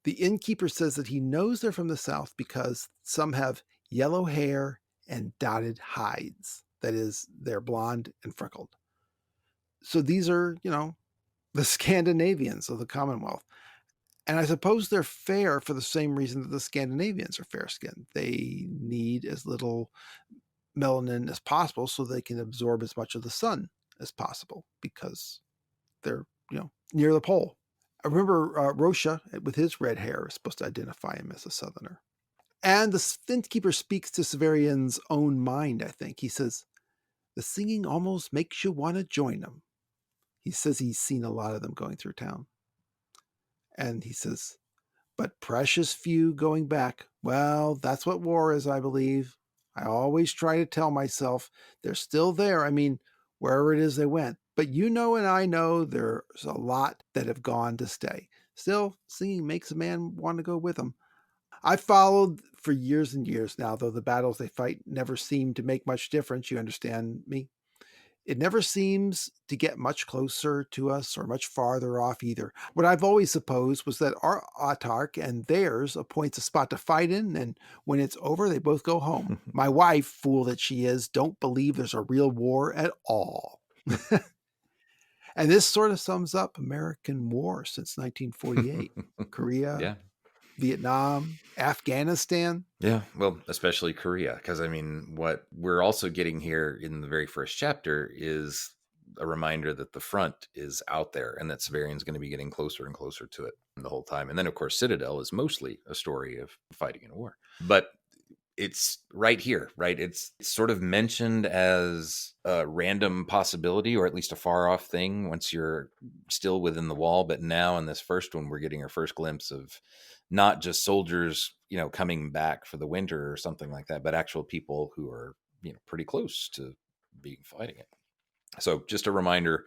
The innkeeper says that he knows they're from the South because some have yellow hair and dotted hides. That is, they're blonde and freckled. So these are, the Scandinavians of the Commonwealth. And I suppose they're fair for the same reason that the Scandinavians are fair-skinned. They need as little melanin as possible so they can absorb as much of the sun as possible because they're, near the pole. I remember Rosha, with his red hair, is supposed to identify him as a Southerner. And the innkeeper speaks to Severian's own mind, I think. He says, the singing almost makes you want to join them. He says he's seen a lot of them going through town. And he says, but precious few going back. Well, that's what war is, I believe. I always try to tell myself they're still there. I mean, wherever it is they went. But and I know there's a lot that have gone to stay. Still, singing makes a man want to go with them. I followed for years and years now, though the battles they fight never seem to make much difference. You understand me? It never seems to get much closer to us or much farther off either. What I've always supposed was that our autarch and theirs appoints a spot to fight in, and when it's over, they both go home. My wife, fool that she is, don't believe there's a real war at all. And this sort of sums up American war since 1948. Korea, yeah. Vietnam, Afghanistan. Yeah, well, especially Korea, because I mean, what we're also getting here in the very first chapter is a reminder that the front is out there and that Severian's going to be getting closer and closer to it the whole time. And then, of course, Citadel is mostly a story of fighting in a war. But it's right here, right? It's sort of mentioned as a random possibility, or at least a far off thing once you're still within the wall. But now in this first one, we're getting our first glimpse of not just soldiers, coming back for the winter or something like that, but actual people who are, pretty close to being fighting it. So just a reminder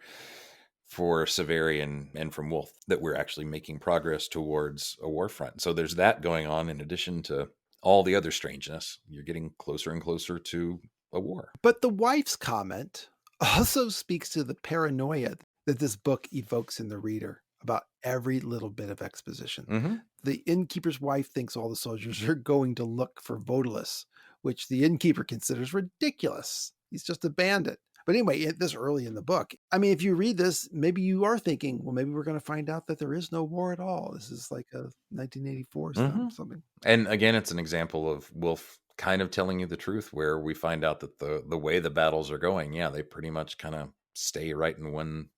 for Severian and from Wolfe that we're actually making progress towards a war front. So there's that going on in addition to all the other strangeness. You're getting closer and closer to a war. But the wife's comment also speaks to the paranoia that this book evokes in the reader about every little bit of exposition. Mm-hmm. The innkeeper's wife thinks all the soldiers are going to look for Vodalus, which the innkeeper considers ridiculous. He's just a bandit. But anyway, this early in the book, I mean, if you read this, maybe you are thinking, well, maybe we're going to find out that there is no war at all. This is like a 1984 something. And again, it's an example of Wolfe kind of telling you the truth, where we find out that the way the battles are going, they pretty much kind of stay right in one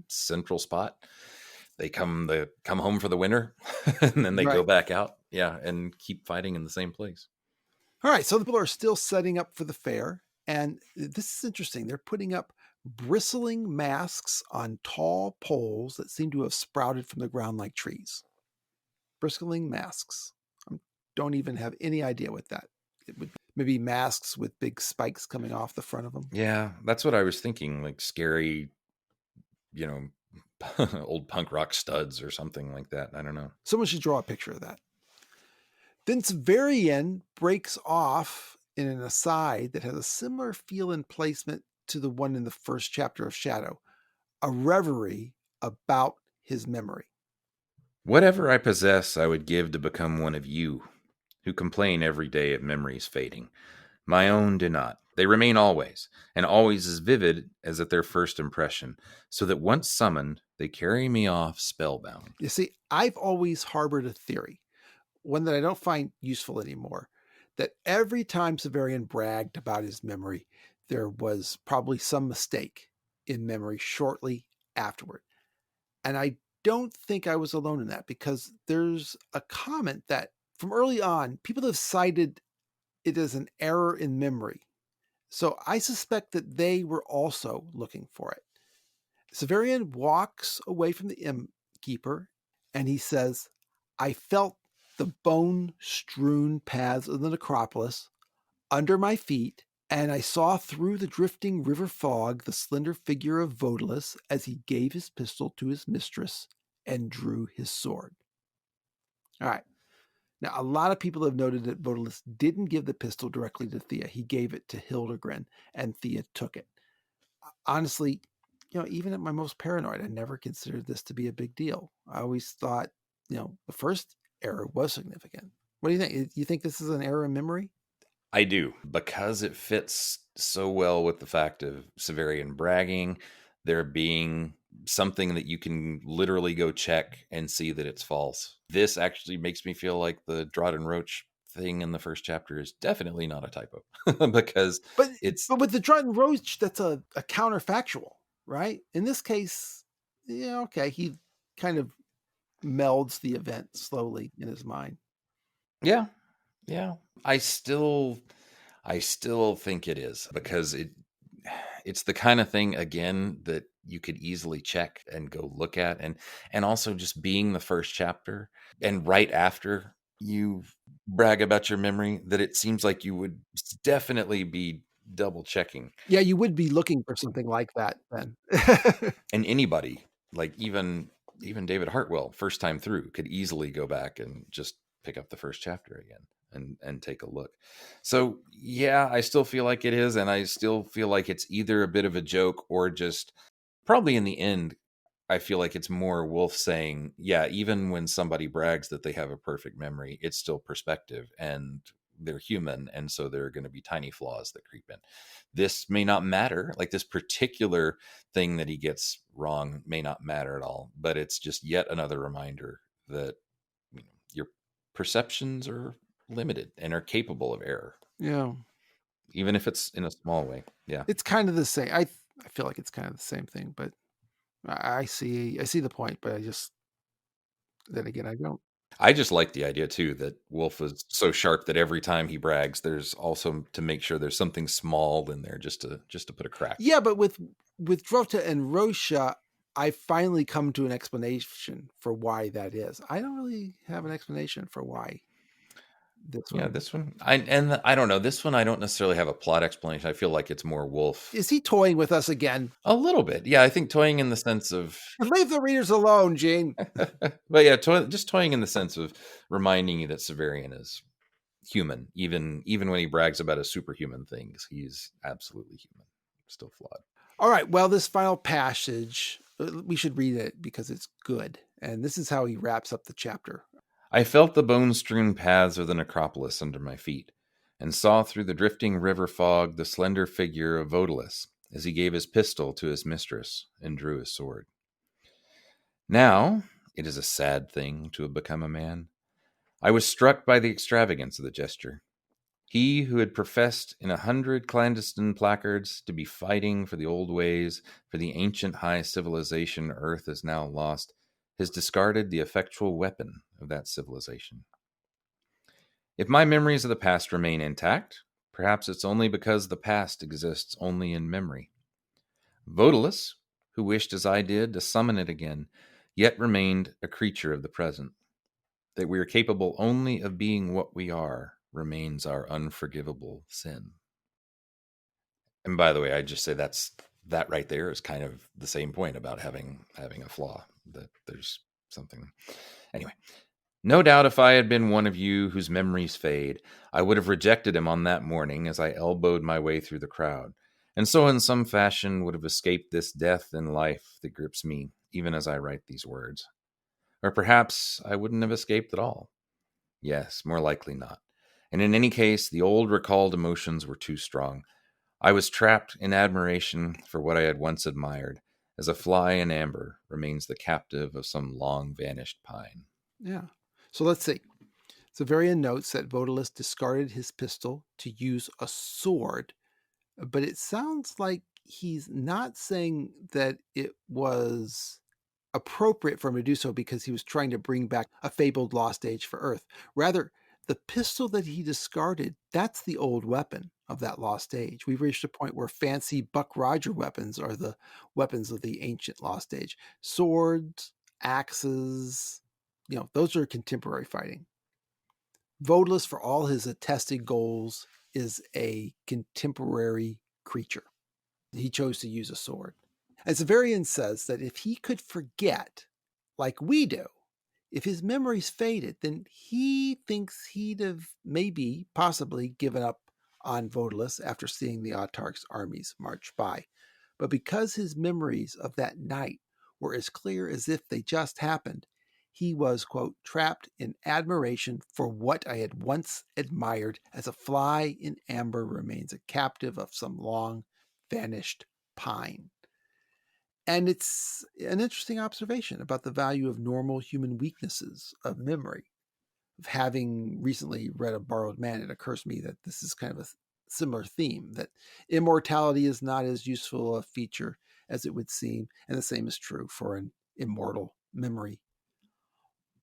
central spot. They come home for the winter and then they go back out. Yeah. And keep fighting in the same place. All right. So the people are still setting up for the fair. And this is interesting. They're putting up bristling masks on tall poles that seem to have sprouted from the ground like trees. Bristling masks. I don't even have any idea what that it would be. Maybe masks with big spikes coming off the front of them. Yeah, that's what I was thinking. Like scary, you know, old punk rock studs or something like that. I don't know. Someone should draw a picture of that. Then Severian breaks off in an aside that has a similar feel and placement to the one in the first chapter of Shadow, a reverie about his memory. Whatever I possess, I would give to become one of you, who complain every day of memories fading. My own do not. They remain always, and always as vivid as at their first impression, so that once summoned, they carry me off spellbound. You see, I've always harbored a theory, one that I don't find useful anymore, that every time Severian bragged about his memory, there was probably some mistake in memory shortly afterward. And I don't think I was alone in that, because there's a comment that from early on, people have cited it as an error in memory. So I suspect that they were also looking for it. Severian walks away from the innkeeper and he says, I felt the bone-strewn paths of the necropolis under my feet, and I saw through the drifting river fog the slender figure of Vodalus as he gave his pistol to his mistress and drew his sword. All right. Now, a lot of people have noted that Vodalus didn't give the pistol directly to Thea. He gave it to Hildegren, and Thea took it. Honestly, even at my most paranoid, I never considered this to be a big deal. I always thought, the first error was significant. What do you think? You think this is an error in memory? I do, because it fits so well with the fact of Severian bragging, there being something that you can literally go check and see that it's false. This actually makes me feel like the Draught and Roach thing in the first chapter is definitely not a typo because But it's with the Draught and Roach, that's a counterfactual, right? In this case, okay, he kind of melds the event slowly in his mind. yeah. I still think it is, because it's the kind of thing, again, that you could easily check and go look at, and also just being the first chapter and right after you brag about your memory, that it seems like you would definitely be double checking. Yeah, you would be looking for something like that then. And anybody, like even David Hartwell, first time through, could easily go back and just pick up the first chapter again and take a look. So yeah, I still feel like it is, and I still feel like it's either a bit of a joke or just probably in the end, I feel like it's more Wolfe saying, yeah, even when somebody brags that they have a perfect memory, it's still perspective and they're human. And so there are going to be tiny flaws that creep in. This may not matter. Like this particular thing that he gets wrong may not matter at all, but it's just yet another reminder that your perceptions are limited and are capable of error. Yeah. Even if it's in a small way. Yeah. It's kind of the same. I feel like it's kind of the same thing, but I see the point, but then again, I don't. I just like the idea too that Wolfe is so sharp that every time he brags, there's also to make sure there's something small in there just to put a crack. Yeah, but with Drota and Rosha, I finally come to an explanation for why that is. I don't really have an explanation for why this one. Yeah, this one, I don't know. This one, I don't necessarily have a plot explanation. I feel like it's more Wolfe. Is he toying with us again? A little bit, yeah. I think toying in the sense of leave the readers alone, Gene. But yeah, just toying in the sense of reminding you that Severian is human, even when he brags about his superhuman things. He's absolutely human, still flawed. All right. Well, this final passage, we should read it because it's good. And this is how he wraps up the chapter. I felt the bone-strewn paths of the necropolis under my feet, and saw through the drifting river fog the slender figure of Vodalus as he gave his pistol to his mistress and drew his sword. Now, it is a sad thing to have become a man. I was struck by the extravagance of the gesture. He who had professed in 100 clandestine placards to be fighting for the old ways, for the ancient high civilization Earth has now lost, has discarded the effectual weapon of that civilization. If my memories of the past remain intact, perhaps it's only because the past exists only in memory. Vodalus, who wished as I did to summon it again, yet remained a creature of the present. That we are capable only of being what we are remains our unforgivable sin. And by the way, I just say that right there is kind of the same point about having a flaw, that there's something. Anyway, no doubt if I had been one of you whose memories fade, I would have rejected him on that morning as I elbowed my way through the crowd, and so in some fashion would have escaped this death in life that grips me, even as I write these words. Or perhaps I wouldn't have escaped at all. Yes, more likely not. And in any case, the old recalled emotions were too strong. I was trapped in admiration for what I had once admired, as a fly in amber remains the captive of some long vanished pine. Yeah. So let's see. Severian notes that Vodalus discarded his pistol to use a sword, but it sounds like he's not saying that it was appropriate for him to do so because he was trying to bring back a fabled lost age for Earth. Rather, the pistol that he discarded, that's the old weapon of that lost age. We've reached a point where fancy Buck Roger weapons are the weapons of the ancient lost age. Swords, axes, those are contemporary fighting. Vodalus, for all his attested goals, is a contemporary creature. He chose to use a sword. And Severian says that if he could forget, like we do, if his memories faded, then he thinks he'd have possibly given up on Vodalus after seeing the Autarch's armies march by. But because his memories of that night were as clear as if they just happened, he was, quote, trapped in admiration for what I had once admired, as a fly in amber remains a captive of some long vanished pine. And it's an interesting observation about the value of normal human weaknesses of memory. Of having recently read A Borrowed Man, it occurs to me that this is kind of a similar theme, that immortality is not as useful a feature as it would seem, and the same is true for an immortal memory.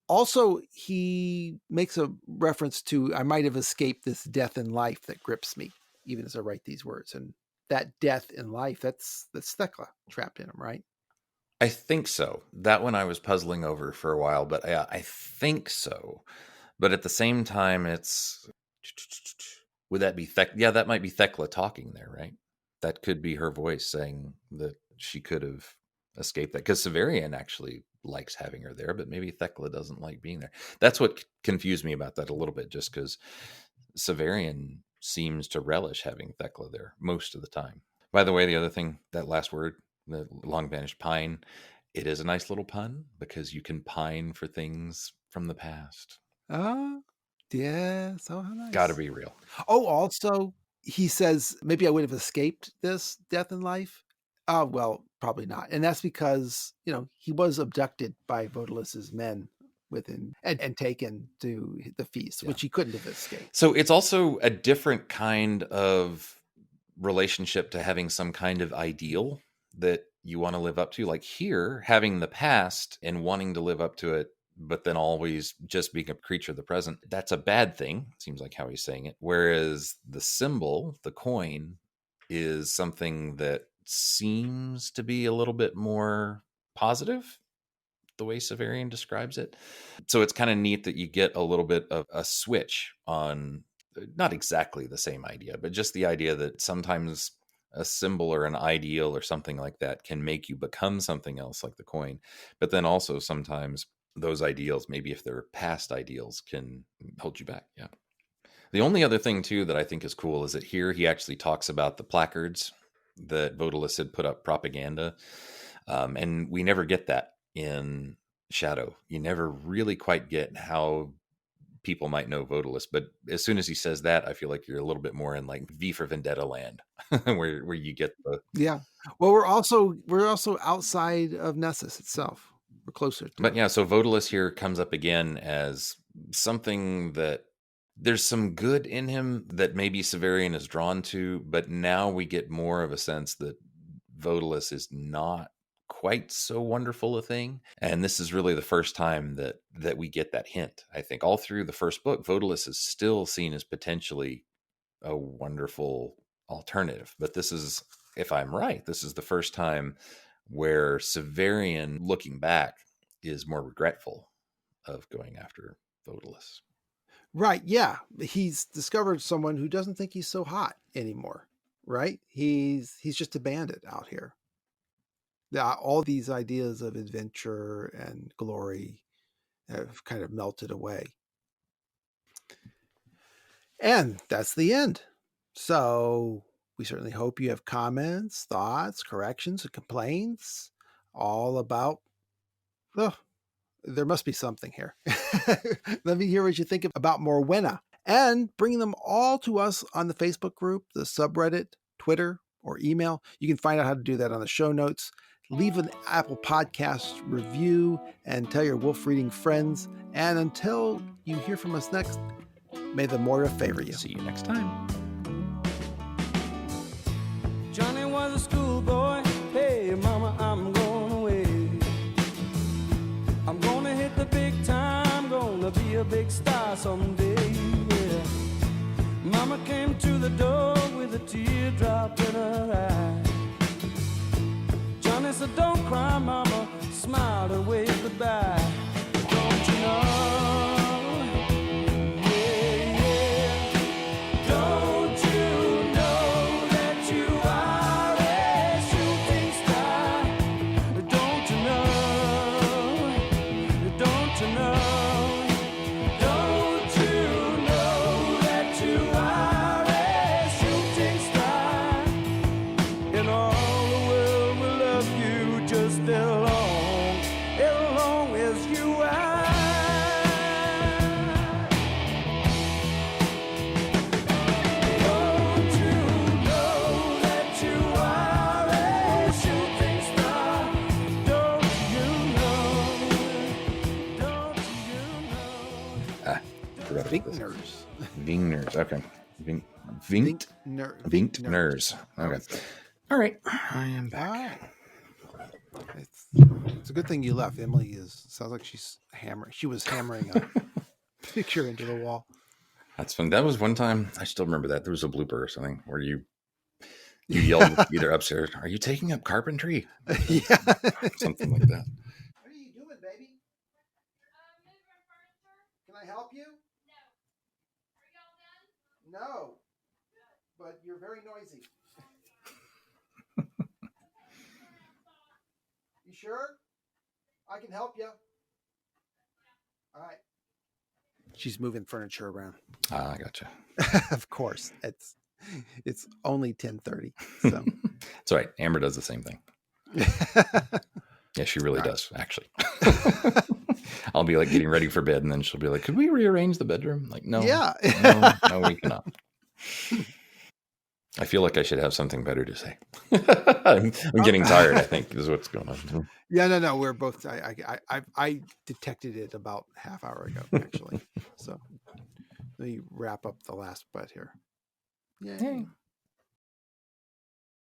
Also, he makes a reference to, I might have escaped this death in life that grips me, even as I write these words. And that death in life, that's Thekla trapped in him, right? I think so. That one I was puzzling over for a while, but I think so. But at the same time, would that be Thekla? Yeah, that might be Thekla talking there, right? That could be her voice saying that she could have escaped that, because Severian actually likes having her there, but maybe Thekla doesn't like being there. That's what confused me about that a little bit, just because Severian seems to relish having Thekla there most of the time. By the way, the other thing, that last word, the long vanished pine, it is a nice little pun because you can pine for things from the past. Yeah, so nice. Gotta be real. Oh, also, he says, maybe I would have escaped this death in life. Well, probably not. And that's because, he was abducted by Vodalus's men within and taken to the feast, which he couldn't have escaped. So it's also a different kind of relationship to having some kind of ideal that you want to live up to. Like here, having the past and wanting to live up to it, but then always just being a creature of the present, that's a bad thing. Seems like how he's saying it. Whereas the symbol, the coin, is something that seems to be a little bit more positive, the way Severian describes it. So it's kind of neat that you get a little bit of a switch on, not exactly the same idea, but just the idea that sometimes a symbol or an ideal or something like that can make you become something else, like the coin. But then also sometimes those ideals, maybe if they're past ideals, can hold you back. Yeah. The only other thing too that I think is cool is that here he actually talks about the placards that Vodalus had put up propaganda. And we never get that in Shadow. You never really quite get how people might know Vodalus, but as soon as he says that, I feel like you're a little bit more in like V for Vendetta land, where you get the Well, we're also outside of Nessus itself. We're closer to But yeah, so Vodalus here comes up again as something that there's some good in him that maybe Severian is drawn to, but now we get more of a sense that Vodalus is not quite so wonderful a thing. And this is really the first time that we get that hint. I think all through the first book, Vodalus is still seen as potentially a wonderful alternative, but this is if I'm right, this is the first time where Severian, looking back, is more regretful of going after Vodalis. Right. Yeah. He's discovered someone who doesn't think he's so hot anymore. Right. He's just a bandit out here. Yeah, all these ideas of adventure and glory have kind of melted away. And that's the end. So we certainly hope you have comments, thoughts, corrections, and complaints all about. Oh, there must be something here. Let me hear what you think about Morwenna, and bring them all to us on the Facebook group, the subreddit, Twitter, or email. You can find out how to do that on the show notes. Leave an Apple Podcast review and tell your wolf reading friends. And until you hear from us next, may the Morta favor you. See you next time. Johnny was a schoolboy. Hey, mama, I'm going away. I'm gonna hit the big time, gonna be a big star someday. Yeah. Mama came to the door with a teardrop in her eye. Johnny said, don't cry, mama, smiled and waved goodbye. Don't you know? Vinkners. Vingners. Okay. Vinkners. Vinkners. Okay. All right. I am back. It's a good thing you left. Emily sounds like she's hammering. She was hammering a picture into the wall. That's fun. That was one time. I still remember that. There was a blooper or something where you yelled either upstairs, "Are you taking up carpentry?" Yeah. Something like that. What are you doing, baby? Can I help you? No, but you're very noisy. You sure? I can help you. All right. She's moving furniture around. Ah, I gotcha. Of course, it's only 10:30. So it's all right. Amber does the same thing. Yeah, she really does, actually. I'll be like getting ready for bed, and then she'll be like, "Could we rearrange the bedroom?" Like, no, yeah, no, we cannot. I feel like I should have something better to say. I'm getting tired, I think, is what's going on. Yeah, no, we're both. I detected it about half hour ago, actually. So let me wrap up the last bit here. Yay.